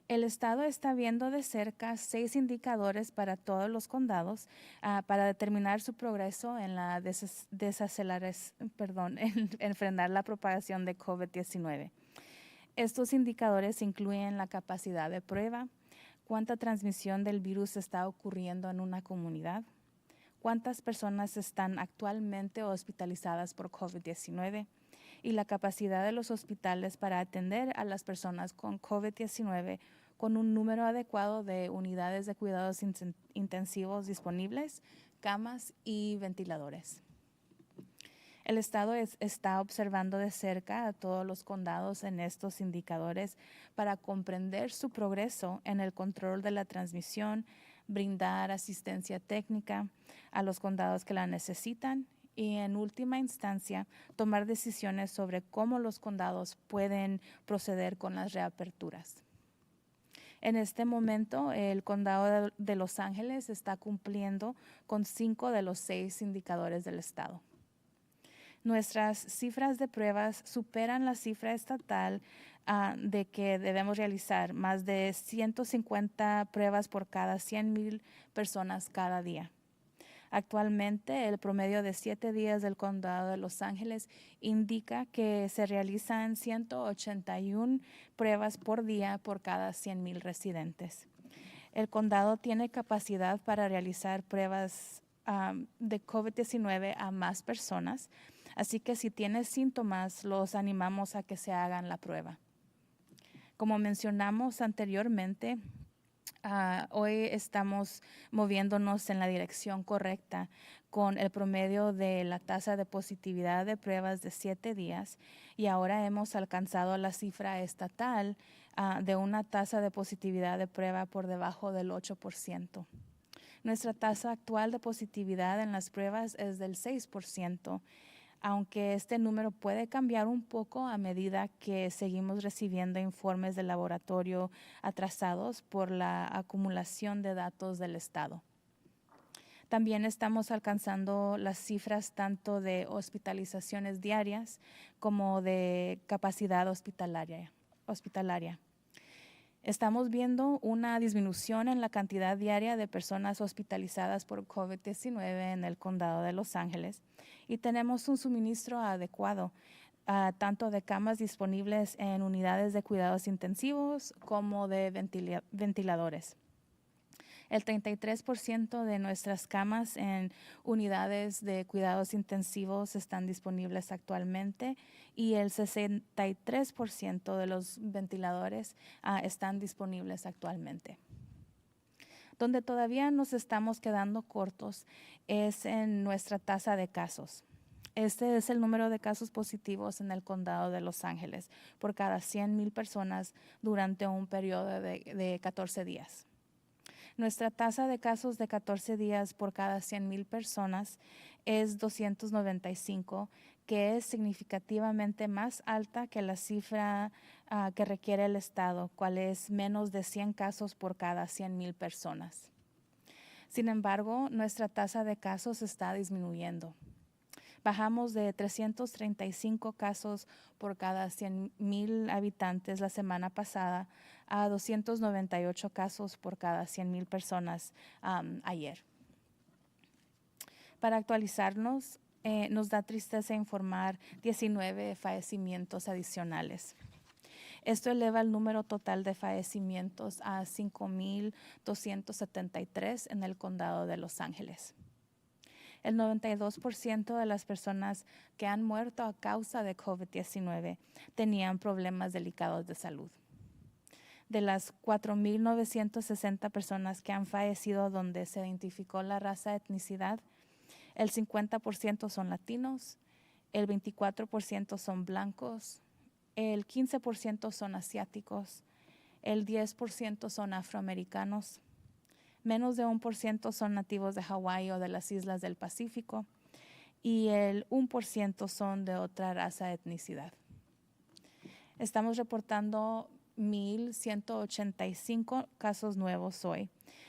El Estado está viendo de cerca 6 indicadores para todos los condados para determinar su progreso en la en frenar la propagación de COVID-19. Estos indicadores incluyen la capacidad de prueba, cuánta transmisión del virus está ocurriendo en una comunidad, cuántas personas están actualmente hospitalizadas por COVID-19 y la capacidad de los hospitales para atender a las personas con COVID-19 con un número adecuado de unidades de cuidados intensivos disponibles, camas y ventiladores. El Estado está observando de cerca a todos los condados en estos indicadores para comprender su progreso en el control de la transmisión, brindar asistencia técnica a los condados que la necesitan y, en última instancia, tomar decisiones sobre cómo los condados pueden proceder con las reaperturas. En este momento, el condado de Los Ángeles está cumpliendo con 5 de los 6 indicadores del Estado. Nuestras cifras de pruebas superan la cifra estatal de que debemos realizar más de 150 pruebas por cada 100,000 personas cada día. Actualmente, el promedio de 7 días del condado de Los Ángeles indica que se realizan 181 pruebas por día por cada 100,000 residentes. El condado tiene capacidad para realizar pruebas de COVID-19 a más personas, así que si tienes síntomas, los animamos a que se hagan la prueba. Como mencionamos anteriormente, hoy estamos moviéndonos en la dirección correcta con el promedio de la tasa de positividad de pruebas de 7 días y ahora hemos alcanzado la cifra estatal de una tasa de positividad de prueba por debajo del 8%. Nuestra tasa actual de positividad en las pruebas es del 6%. Aunque este número puede cambiar un poco a medida que seguimos recibiendo informes de laboratorio atrasados por la acumulación de datos del Estado. También estamos alcanzando las cifras tanto de hospitalizaciones diarias como de capacidad hospitalaria. Estamos viendo una disminución en la cantidad diaria de personas hospitalizadas por COVID-19 en el condado de Los Ángeles y tenemos un suministro adecuado, tanto de camas disponibles en unidades de cuidados intensivos como de ventiladores. El 33% de nuestras camas en unidades de cuidados intensivos están disponibles actualmente y el 63% de los ventiladores están disponibles actualmente. Donde todavía nos estamos quedando cortos es en nuestra tasa de casos. Este es el número de casos positivos en el condado de Los Ángeles por cada 100,000 personas durante un periodo de 14 días. Nuestra tasa de casos de 14 días por cada 100,000 personas es 295, que es significativamente más alta que la cifra que requiere el Estado, cual es menos de 100 casos por cada 100,000 personas. Sin embargo, nuestra tasa de casos está disminuyendo. Bajamos de 335 casos por cada 100,000 habitantes la semana pasada a 298 casos por cada 100,000 personas ayer. Para actualizarnos, nos da tristeza informar 19 fallecimientos adicionales. Esto eleva el número total de fallecimientos a 5,273 en el condado de Los Ángeles. El 92% de las personas que han muerto a causa de COVID-19 tenían problemas delicados de salud. De las 4,960 personas que han fallecido donde se identificó la raza etnicidad, el 50% son latinos, el 24% son blancos, el 15% son asiáticos, el 10% son afroamericanos, menos de 1% son nativos de Hawái o de las islas del Pacífico y el 1% son de otra raza etnicidad. Estamos reportando 1,185 casos nuevos hoy.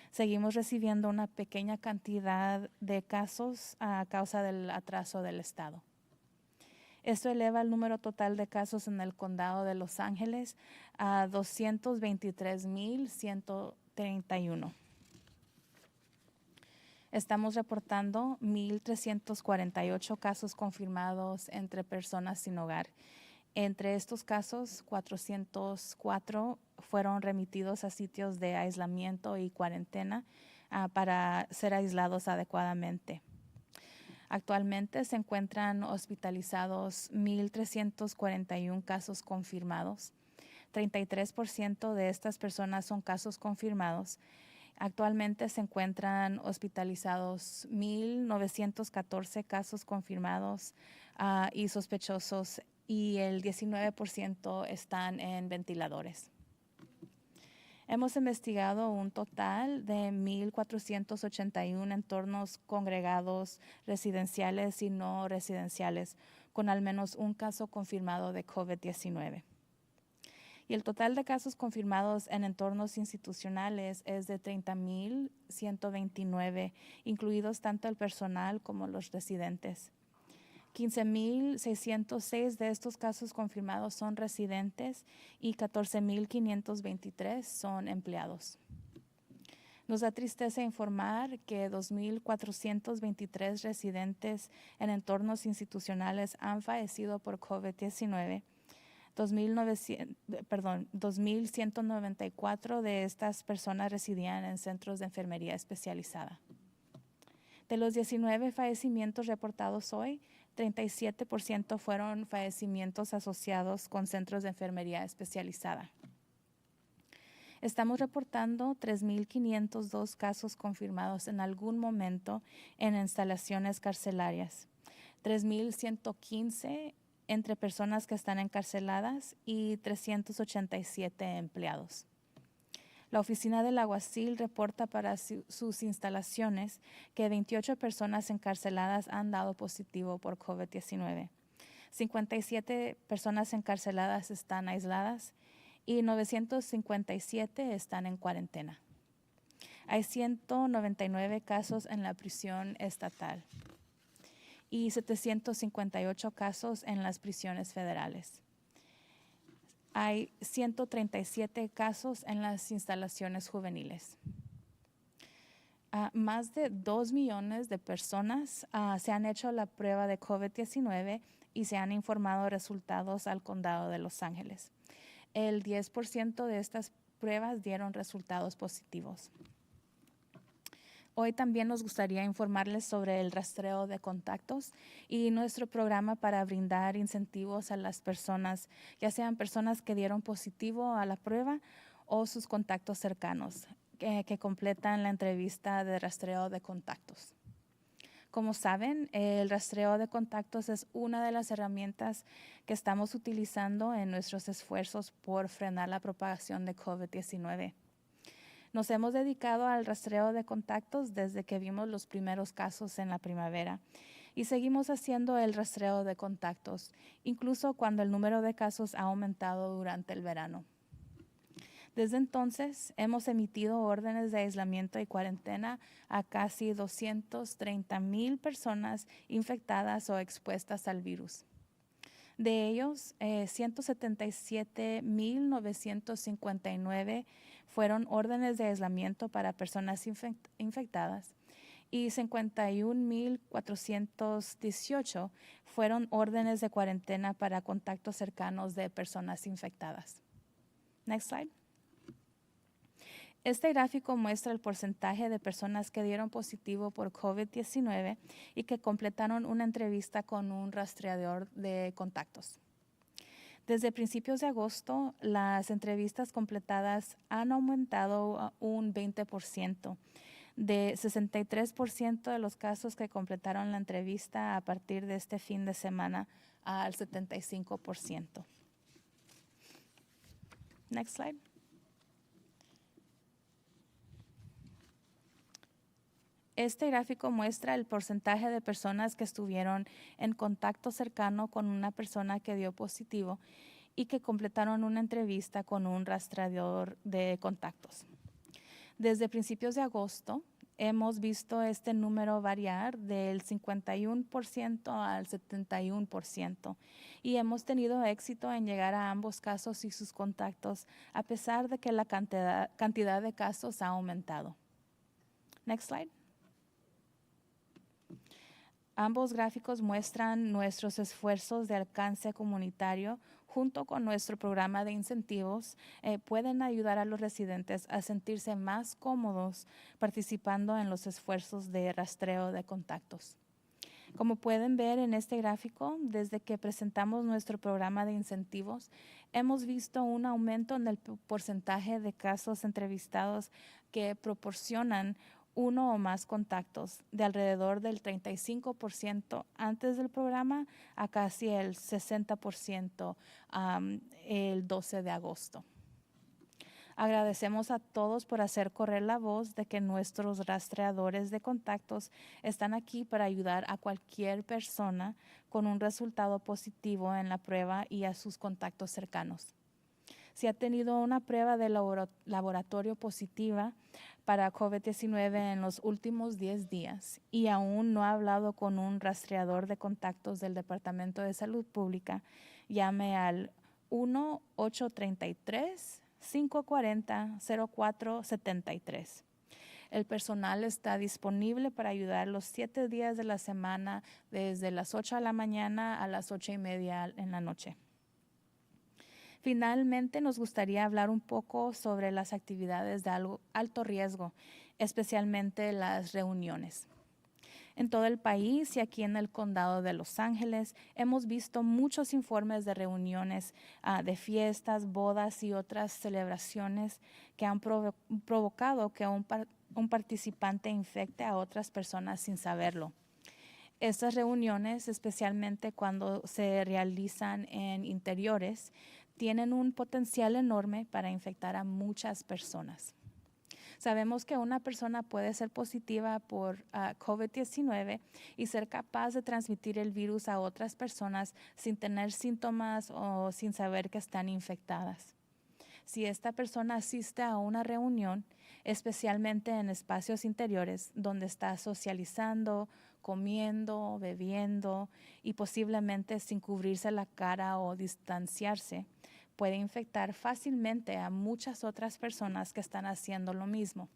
Seguimos recibiendo una pequeña cantidad de casos a causa del atraso del Estado. Esto eleva el número total de casos en el condado de Los Ángeles a 223,131. Estamos reportando 1,348 casos confirmados entre personas sin hogar. Entre estos casos, 404 fueron remitidos a sitios de aislamiento y cuarentena para ser aislados adecuadamente. Actualmente se encuentran hospitalizados 1,341 casos confirmados. 33% de estas personas son casos confirmados Actualmente se encuentran hospitalizados 1,914 casos confirmados y sospechosos, y el 19% están en ventiladores. Hemos investigado un total de 1,481 entornos congregados residenciales y no residenciales con al menos un caso confirmado de COVID-19. Y el total de casos confirmados en entornos institucionales es de 30,129, incluidos tanto el personal como los residentes. 15,606 de estos casos confirmados son residentes y 14,523 son empleados. Nos da tristeza informar que 2,423 residentes en entornos institucionales han fallecido por COVID-19. 2,194 de estas personas residían en centros de enfermería especializada. De los 19 fallecimientos reportados hoy, 37% fueron fallecimientos asociados con centros de enfermería especializada. Estamos reportando 3,502 casos confirmados en algún momento en instalaciones carcelarias, 3,115 entre personas que están encarceladas y 387 empleados. La oficina del alguacil reporta para sus instalaciones que 28 personas encarceladas han dado positivo por COVID-19. 57 personas encarceladas están aisladas y 957 están en cuarentena. Hay 199 casos en la prisión estatal y 758 casos en las prisiones federales. Hay 137 casos en las instalaciones juveniles. Más de 2 millones de personas se han hecho la prueba de COVID-19 y se han informado resultados al condado de Los Ángeles. El 10% de estas pruebas dieron resultados positivos. Hoy también nos gustaría informarles sobre el rastreo de contactos y nuestro programa para brindar incentivos a las personas, ya sean personas que dieron positivo a la prueba o sus contactos cercanos, que completan la entrevista de rastreo de contactos. Como saben, el rastreo de contactos es una de las herramientas que estamos utilizando en nuestros esfuerzos por frenar la propagación de COVID-19. Nos hemos dedicado al rastreo de contactos desde que vimos los primeros casos en la primavera y seguimos haciendo el rastreo de contactos, incluso cuando el número de casos ha aumentado durante el verano. Desde entonces, hemos emitido órdenes de aislamiento y cuarentena a casi 230,000 personas infectadas o expuestas al virus. De ellos, 177,959 fueron órdenes de aislamiento para personas infectadas y 51,418 fueron órdenes de cuarentena para contactos cercanos de personas infectadas. Next slide. Este gráfico muestra el porcentaje de personas que dieron positivo por COVID-19 y que completaron una entrevista con un rastreador de contactos. Desde principios de agosto, las entrevistas completadas han aumentado a un 20%, de 63% de los casos que completaron la entrevista a partir de este fin de semana al 75%. Next slide. Este gráfico muestra el porcentaje de personas que estuvieron en contacto cercano con una persona que dio positivo y que completaron una entrevista con un rastreador de contactos. Desde principios de agosto, hemos visto este número variar del 51% al 71% y hemos tenido éxito en llegar a ambos casos y sus contactos a pesar de que la cantidad de casos ha aumentado. Next slide. Ambos gráficos muestran nuestros esfuerzos de alcance comunitario junto con nuestro programa de incentivos. Pueden ayudar a los residentes a sentirse más cómodos participando en los esfuerzos de rastreo de contactos. Como pueden ver en este gráfico, desde que presentamos nuestro programa de incentivos, hemos visto un aumento en el porcentaje de casos entrevistados que proporcionan uno o más contactos, de alrededor del 35% antes del programa a casi el 60% el 12 de agosto. Agradecemos a todos por hacer correr la voz de que nuestros rastreadores de contactos están aquí para ayudar a cualquier persona con un resultado positivo en la prueba y a sus contactos cercanos. Si ha tenido una prueba de laboratorio positiva para COVID-19 en los últimos 10 días y aún no ha hablado con un rastreador de contactos del Departamento de Salud Pública, llame al 1-833-540-0473. El personal está disponible para ayudar los 7 días de la semana, desde las 8 de la mañana a las 8:30 en la noche. Finalmente, nos gustaría hablar un poco sobre las actividades de alto riesgo, especialmente las reuniones. En todo el país y aquí en el condado de Los Ángeles, hemos visto muchos informes de reuniones, de fiestas, bodas y otras celebraciones que han provocado que un participante infecte a otras personas sin saberlo. Estas reuniones, especialmente cuando se realizan en interiores, tienen un potencial enorme para infectar a muchas personas. Sabemos que una persona puede ser positiva por COVID-19 y ser capaz de transmitir el virus a otras personas sin tener síntomas o sin saber que están infectadas. Si esta persona asiste a una reunión, especialmente en espacios interiores donde está socializando, comiendo, bebiendo y posiblemente sin cubrirse la cara o distanciarse, puede infectar fácilmente a muchas otras personas que están haciendo lo mismo.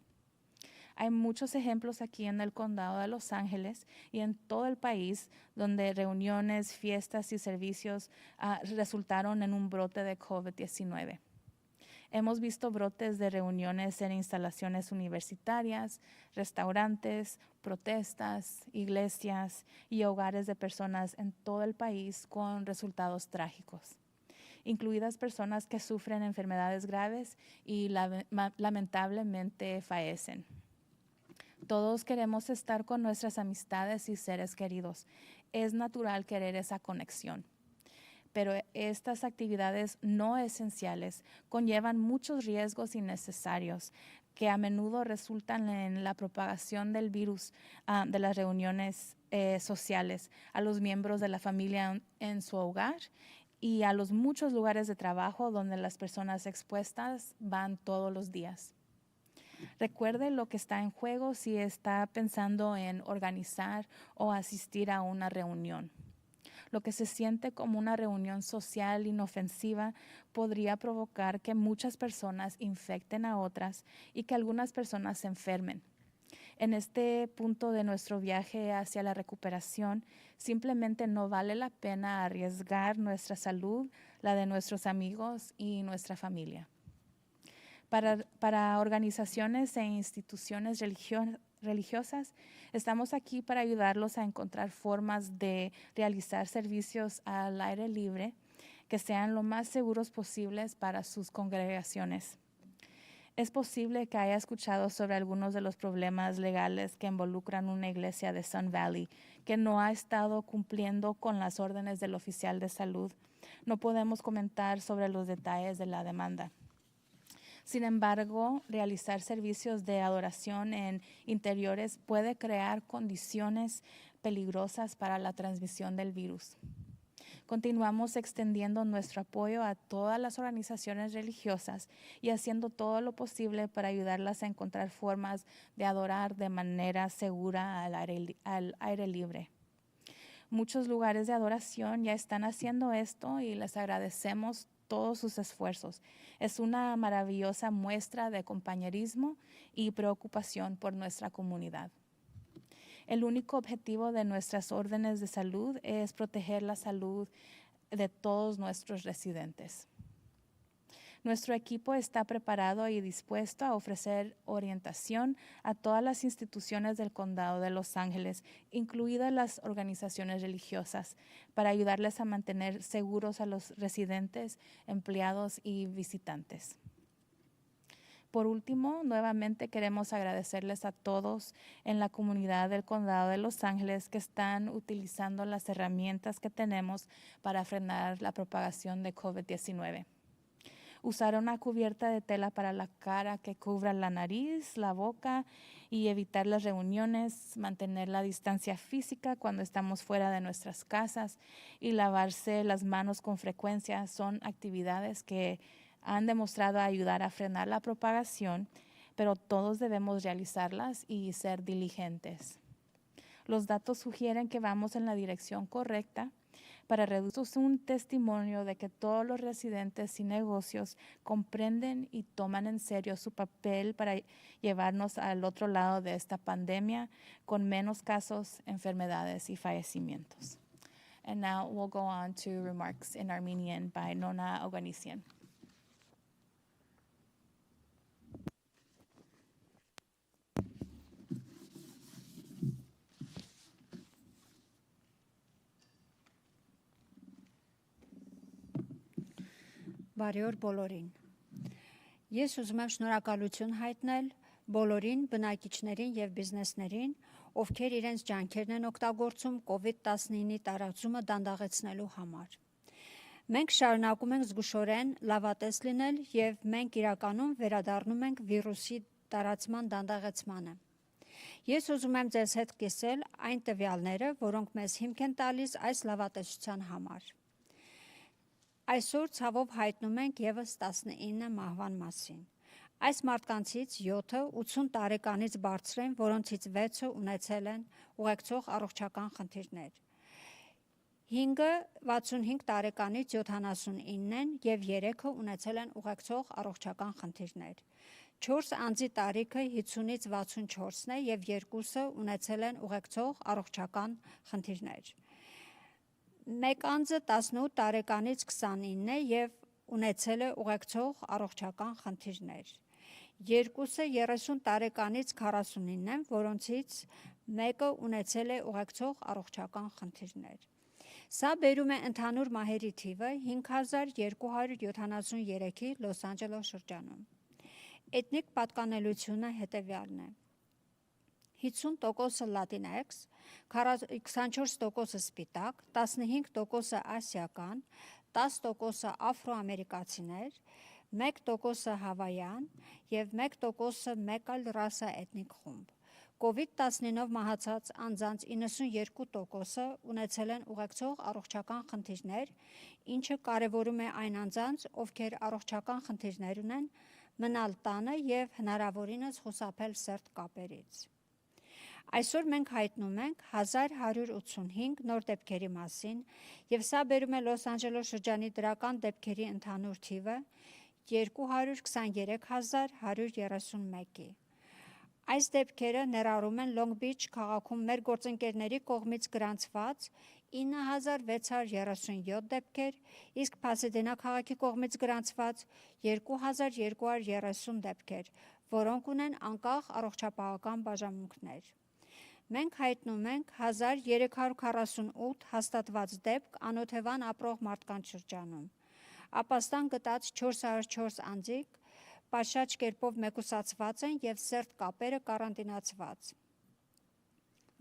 Hay muchos ejemplos aquí en el condado de Los Ángeles y en todo el país donde reuniones, fiestas y servicios resultaron en un brote de COVID-19. Hemos visto brotes de reuniones en instalaciones universitarias, restaurantes, protestas, iglesias y hogares de personas en todo el país con resultados trágicos, incluidas personas que sufren enfermedades graves y lamentablemente fallecen. Todos queremos estar con nuestras amistades y seres queridos. Es natural querer esa conexión. Pero estas actividades no esenciales conllevan muchos riesgos innecesarios que a menudo resultan en la propagación del virus de las reuniones sociales a los miembros de la familia en su hogar y a los muchos lugares de trabajo donde las personas expuestas van todos los días. Recuerde lo que está en juego si está pensando en organizar o asistir a una reunión. Lo que se siente como una reunión social inofensiva podría provocar que muchas personas infecten a otras y que algunas personas se enfermen. En este punto de nuestro viaje hacia la recuperación, simplemente no vale la pena arriesgar nuestra salud, la de nuestros amigos y nuestra familia. Para organizaciones e instituciones religiosas, estamos aquí para ayudarlos a encontrar formas de realizar servicios al aire libre que sean lo más seguros posibles para sus congregaciones. Es posible que haya escuchado sobre algunos de los problemas legales que involucran una iglesia de Sun Valley que no ha estado cumpliendo con las órdenes del oficial de salud. No podemos comentar sobre los detalles de la demanda. Sin embargo, realizar servicios de adoración en interiores puede crear condiciones peligrosas para la transmisión del virus. Continuamos extendiendo nuestro apoyo a todas las organizaciones religiosas y haciendo todo lo posible para ayudarlas a encontrar formas de adorar de manera segura al aire libre. Muchos lugares de adoración ya están haciendo esto y les agradecemos todos sus esfuerzos. Es una maravillosa muestra de compañerismo y preocupación por nuestra comunidad. El único objetivo de nuestras órdenes de salud es proteger la salud de todos nuestros residentes. Nuestro equipo está preparado y dispuesto a ofrecer orientación a todas las instituciones del Condado de Los Ángeles, incluidas las organizaciones religiosas, para ayudarles a mantener seguros a los residentes, empleados y visitantes. Por último, nuevamente queremos agradecerles a todos en la comunidad del Condado de Los Ángeles que están utilizando las herramientas que tenemos para frenar la propagación de COVID-19. Usar una cubierta de tela para la cara que cubra la nariz, la boca y evitar las reuniones, mantener la distancia física cuando estamos fuera de nuestras casas y lavarse las manos con frecuencia son actividades que han demostrado ayudar a frenar la propagación, pero todos debemos realizarlas y ser diligentes. Los datos sugieren que vamos en la dirección correcta para reducir un testimonio de que todos los residentes y negocios comprenden y toman en serio su papel para llevarnos al otro lado de esta pandemia con menos casos, enfermedades y fallecimientos. And now we'll go on to remarks in Armenian by Nona Oganesian. Բարի օր բոլորին։ Ես ուզում եմ շնորհակալություն հայտնել բոլորին, բնակիչներին եւ բիզնեսներին, ովքեր իրենց ջանքերն են օգտագործում COVID-19-ի տարածումը դանդաղեցնելու համար։ Մենք շարունակում ենք զգուշորեն լավատես լինել եւ մենք իրականում վերադառնում ենք վիրուսի տարածման դանդաղեցմանը։ Ես ուզում եմ ձեզ հետ կիսել այն տվյալները, որոնք մեզ հիմք են տալիս այս լավատեսության համար։ Այսօր ցավով հայտնում ենք եւս 19 մահվան մասին։ Այս մարդկանցից 7-ը 80 տարեկանից բարձր են, որոնցից 6-ը ունեցել են ուղեկցող առողջական խնդիրներ։ 5-ը 65 տարեկանից 79 են եւ 3-ը ունեցել են ուղեկցող առողջական խնդիրներ։ 4 անձի տարիքը 50-ից 64-ն է եւ 2-ը ունեցել են ուղեկցող առողջական խնդիրներ։ Մեկ անձը 18 տարեկանից 29 է եւ ունեցել է ուղեկցող առողջական խնդիրներ։ Երկուսը 30 տարեկանից 49 են, որոնցից մեկը ունեցել է ուղեկցող առողջական խնդիրներ։ Սա բերում է ընդհանուր մահերի թիվը 5273-ի Լոս Անջելես շրջանում։ Էթնիկ պատկանելությունը հետևյալն է. 50% լատինեքս, 24% սպիտակ, 15% ասիական, 10% աֆրոամերիկացիներ, 1% հավայան եւ 1% մեկ այլ ռասա էթնիկ խումբ։ COVID-19-ով մահացած անձանց 92%-ը ունեցել են ուղեկցող առողջական խնդիրներ, ինչը կարևորում է այն անձանց, ովքեր առողջական խնդիրներ ունեն, մնալ տանը եւ հնարավորինս խուսափել սերտ կապերից։ Այսօր մենք հայտնում ենք 1185 նոր դեպքերի մասին եւ սա բերում է Լոս Անջելես շրջանի դրական դեպքերի ընդհանուր թիվը 223131-ի։ Այս դեպքերը ներառում են Լոնգ Բիչ քաղաքում մեր գործընկերների կողմից գրանցված 9637 դեպքեր, իսկ Փասադենա քաղաքի կողմից գրանցված 2230 դեպքեր, որոնք ունեն անկախ առողջապահական բաժանմունքներ։ Մենք հայտնում ենք 1348 հաստատված դեպք անօթևան ապրող մարդկանց շրջանում։ Ապաստան գտած 404 անձիկ պատշաճ կերպով մեկուսացված են եւ սերտ կապերը կարանտինացված։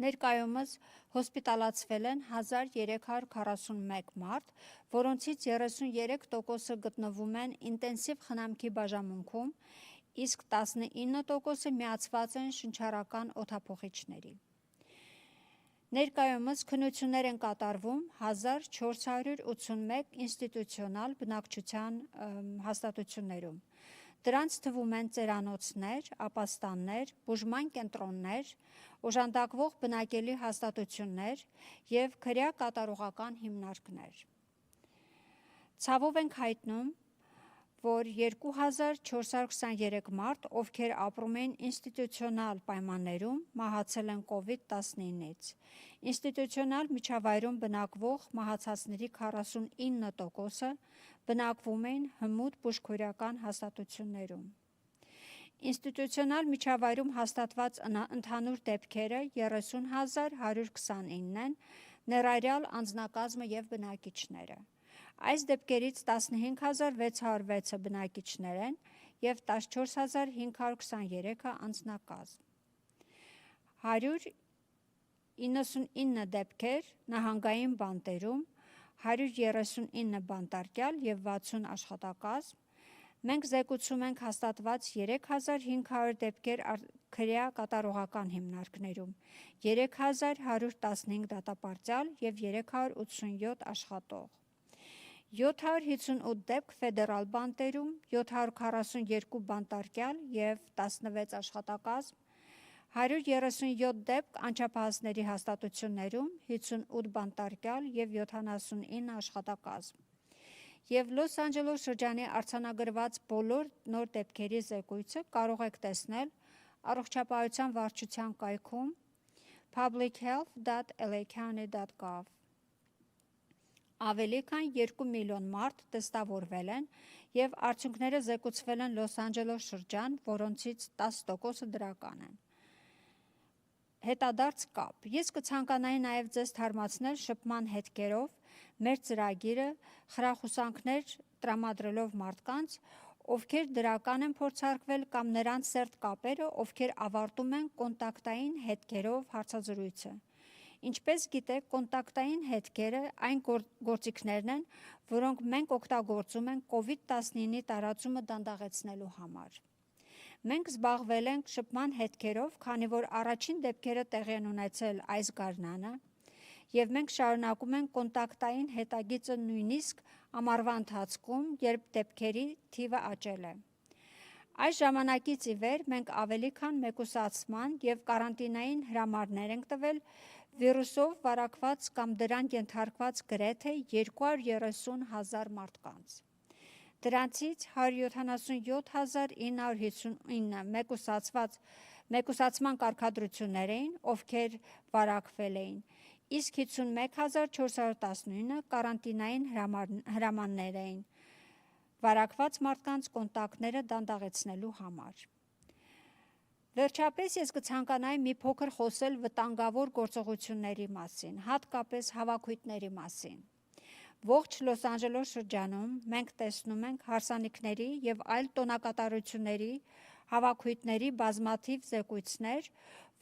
Ներկայումս հոսպիտալացվել են 1341 մարդ, որոնցից 33%-ը գտնվում են ինտենսիվ խնամքի բաժանմունքում, իսկ 19%-ը միացված են շնչառական օդափոխիչների։ Ներկայումս քննություններ են կատարվում 1481 ինստիտուցիոնալ բնակչության հաստատություններում։ Դրանց թվում են ծերանոցներ, ապաստաններ, բուժման կենտրոններ, օժանդակվող բնակելի հաստատություններ եւ քրյա կատարողական հիմնարկներ։ Ցավով ենք հայտնում, որ 2423 մարդ, ովքեր ապրում են ինստիտուցիոնալ պայմաններում, մահացել են COVID-19-ից։ Ինստիտուցիոնալ միջավայրում բնակվող մահացածների 49%-ը բնակվում են հմուտ բուժքույրական հաստատություններում։ Ինստիտուցիոնալ միջավայրում հաստատված ընդհանուր դեպքերը 30,129 են, ներառյալ անձնակազմը և բնակիչները։ Այս դեպքերից 15,606-ը բնակիչներ են և 14,523-ը անձնակազմ։ 199 դեպքեր նահանգային բանտերում, 139 բանտարկյալ և 60 աշխատակազմ։ Մենք զեկուցում ենք հաստատված 3500 դեպքեր քրեա կատարողական հիմնարկներում, 3115 դատապարտյալ և 387 աշխատող։ 758 դեպք ֆեդերալ բանտերում, 742 բանտարկյալ և 16 աշխատակազմ, 137 դեպք անչափահասների հաստատություններում, 58 բանտարկյալ և 79 աշխատակազմ։ Եվ Լոս Անջելես շրջանի արձանագրված բոլոր նոր դեպքերի զեկույցը կարող եք տեսնել առողջապահության վարչության կայքում publichealth.lacounty.gov։ Ավելի քան 2 միլիոն մարդ տեստավորվել են և արդյունքները զեկուցվել են Լոս Անջելես շրջան, որոնցից 10%-ը դրական են։ Հետադարձ կապ։ Ես կցանկանայի նաև ձեզ թարմացնել շփման հետքերով մեր ծրագիրը խրախուսանքներ տրամադրելով մարդկանց, ովքեր դրական են փորձարկվել կամ նրանց սերտ կապերը, ովքեր ավարտում են կոնտակտային հետքերով հարցազրույցը։ Ինչպես գիտեք, կոնտակտային հետքերը այն գործիքներն են, որոնք մենք օգտագործում ենք COVID-19-ի տարածումը դանդաղեցնելու համար։ Մենք զբաղվել ենք շփման հետքերով, քանի որ առաջին դեպքերը տեղի են ունեցել այս գարնանը, և մենք շարունակում ենք կոնտակտային հետագիծը նույնիսկ ամառվա ընթացքում, երբ դեպքերի թիվը աճել է։ Այս ժամանակից ի վեր մենք ավելի քան մեկուսացման և կարանտինային հրամարներ ենք տվել վիրուսով վարակված կամ դրան ենթարկված գրեթե 230,000 մարդկանց։ Դրանցից 177,959 մեկուսացման կարգադրություններ էին, ովքեր վարակվել էին, իսկ 51,419-ը կարանտինային հրամաններ էին վարակված մարդկանց կոնտակտները դանդաղեցնելու համար։ Վերջապես ես կցանկանայի մի փոքր խոսել վտանգավոր գործողությունների մասին, հատկապես հավաքույթների մասին։ Ողջ Լոս Անջելես շրջանում մենք տեսնում ենք հարսանիքների և այլ տոնակատարությունների, հավաքույթների բազմաթիվ զեկույցներ,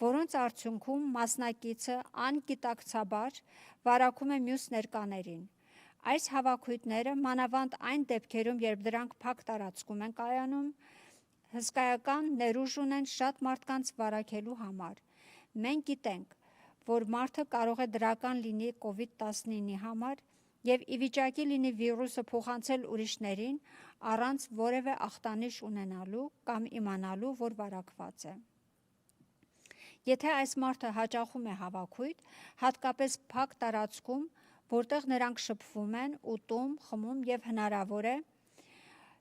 որոնց արդյունքում մասնակիցը անգիտակցաբար վարակում է մյուս ներկաներին։ Այս հավաքույթները, մանավանդ այն դեպքերում, երբ դրանք փակ տարածքում են կայանում, հսկայական ներուժ ունեն շատ մարդկանց վարակելու համար։ Մենք գիտենք, որ մարդը կարող է դրական լինի COVID-19-ի համար և ի վիճակի լինի վիրուսը փոխանցել ուրիշներին առանց որևէ ախտանիշ ունենալու կամ իմանալու, որ վարակված է։ Եթե այս մարդը հաճախում է հավաքույթ, հատկապես փակ տարածքում, որտեղ նրանք շփվում են, ուտում, խմում և հնարավոր է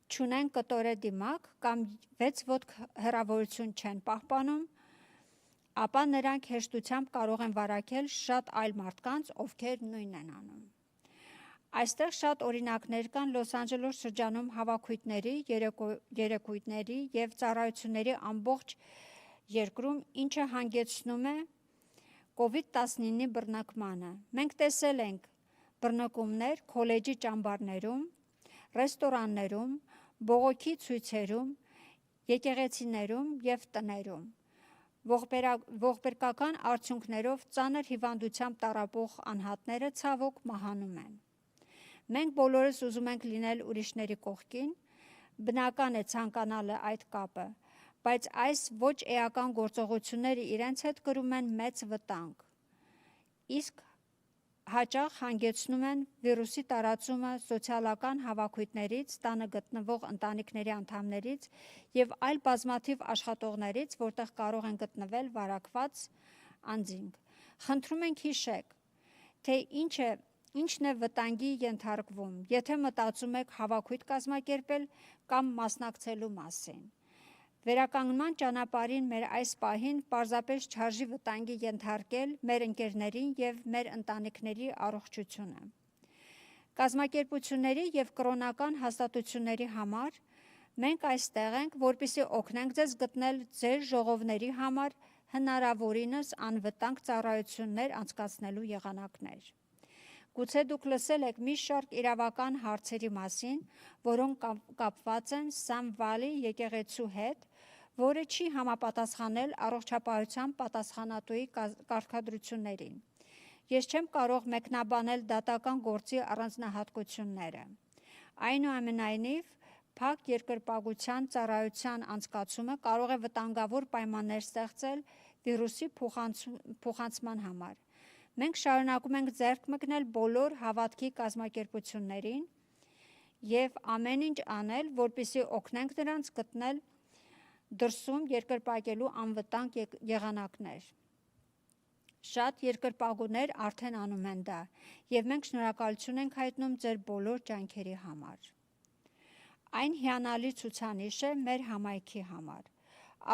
չունեն կտորե դիմակ կամ 6 ոտք հեռավորություն չեն պահպանում, ապա նրանք հեշտությամբ կարող են վարակել շատ այլ մարդկանց, ովքեր նույնն են անում։ Այստեղ շատ օրինակներ կան Լոս Անջելես շրջանում հավաքույթների, երեկույթների և ծառայությունների ամբողջ երկրում, ինչը հանգեցնում է COVID-19-ի բռնկմանը։ Մենք տեսել ենք բռնկումներ քոլեջի ճամբարներում, ռեստորաններում, բողոքի ցույցերում, եկեղեցիներում և տներում։ Ողբերգական արդյունքներով ծանր հիվանդությամբ տառապող անհատները ցավոք մահանում են։ Մենք բոլորս ուզում ենք լինել ուրիշների կողքին, բնական է ցանկանալը այդ կապը, բայց այս ոչ էական գործողությունները իրենց հետ կրում են մեծ վտանգ, իսկ հաճախ հանգեցնում են վիրուսի տարածումը սոցիալական հավաքույթներից, տանը գտնվող ընտանիքների անդամներից և այլ բազմաթիվ աշխատողներից, որտեղ կարող են գտնվել վարակված անձինք։ Խնդրում ենք հիշեք, թե ինչն է վտանգի ենթարկվում, եթե մտածում եք հավաքույթ կազմակերպել կամ մասնակցելու մասին։ Վերականգնման ճանապարհին մեր այս պահին պարզապես չարժի վտանգի ենթարկել մեր ընկերներին եւ մեր ընտանիքների առողջությունը։ Կազմակերպությունների եւ կրոնական հաստատությունների համար մենք այստեղ ենք, որպեսզի օգնենք ձեզ գտնել ձեր ժողովների համար հնարավորինս անվտանգ ծառայություններ անցկացնելու եղանակներ։ Գուցե դուք լսել եք մի շարք իրավական հարցերի մասին, որոնք կապված են Sun Valley եկեղեցու հետ, որը չի համապատասխանել առողջապահության պատասխանատուի կարգադրություններին։ Ես չեմ կարող մեկնաբանել դատական գործի առանձնահատկությունները։ Այնուամենայնիվ, փակ երկրպագության ծառայության անցկացումը կարող է վտանգավոր պայմաններ ստեղծել վիրուսի փոխանցման համար։ Մենք շարունակում ենք ձեռք մեկնել բոլոր հավատքի կազմակերպություններին եւ ամեն ինչ անել, որպեսզի օգնենք նրանց գտնել դրսում երկրպագելու անվտանգ եղանակներ։ Շատ երկրպագուներ արդեն անում են դա, եւ մենք շնորհակալություն ենք հայտնում ձեր բոլոր ջանքերի համար։ Այն հիանալի ցուցանիշ է մեր համայնքի համար։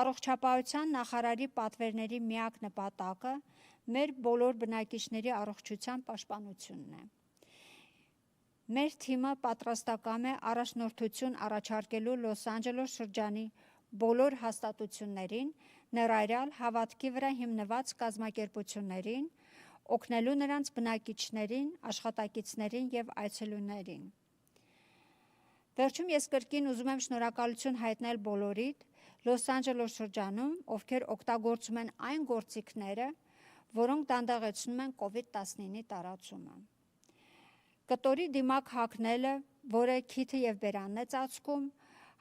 Առողջապահության նախարարի պատվերների միակ նպատակը մեր բոլոր բնակիչների առողջության պաշտպանությունն է։ Մեր թիմը պատրաստակամ է առաջնորդություն առաջարկելու Լոս Անջելես շրջանի բոլոր հաստատություններին, ներառյալ հավատքի վրա հիմնված կազմակերպություններին, օգնելու նրանց բնակիչներին, աշխատակիցներին եւ այցելուներին։ Վերջում ես կրկին ուզում եմ շնորհակալություն հայտնել բոլորիդ Լոս Անջելես շրջանում, ովքեր օգտագործում են այն գործիքները, որոնք դանդաղեցնում են COVID-19-ի տարածումը։ Կտորի դիմակ հագնելը, որը քիթը եւ բերանն է ծածկում,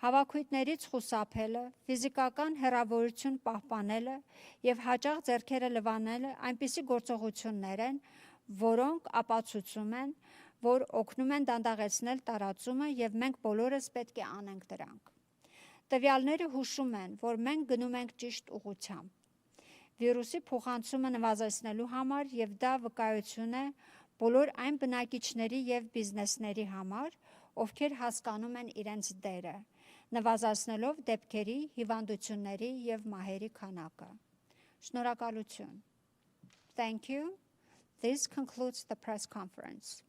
հավաքույթներից խուսափելը, ֆիզիկական հեռավորություն պահպանելը եւ հաճախ ձեռքերը լվանելը այնպիսի գործողություններ են, որոնք ապացուցում են, որ օգնում են դանդաղեցնել տարածումը եւ մենք բոլորս պետք է անենք դրանք։ Տվյալները հուշում են, որ մենք գնում ենք ճիշտ ուղղությամբ։ Վիրուսի փոխանցումը նվազեցնելու համար եւ դա վկայություն է բոլոր այն բնակիչների եւ բիզնեսների համար, ովքեր հասկանում են իրենց դերը, նվազեցնելով դեպքերի, հիվանդությունների եւ մահերի քանակը։ Շնորհակալություն։ Thank you. This concludes the press conference.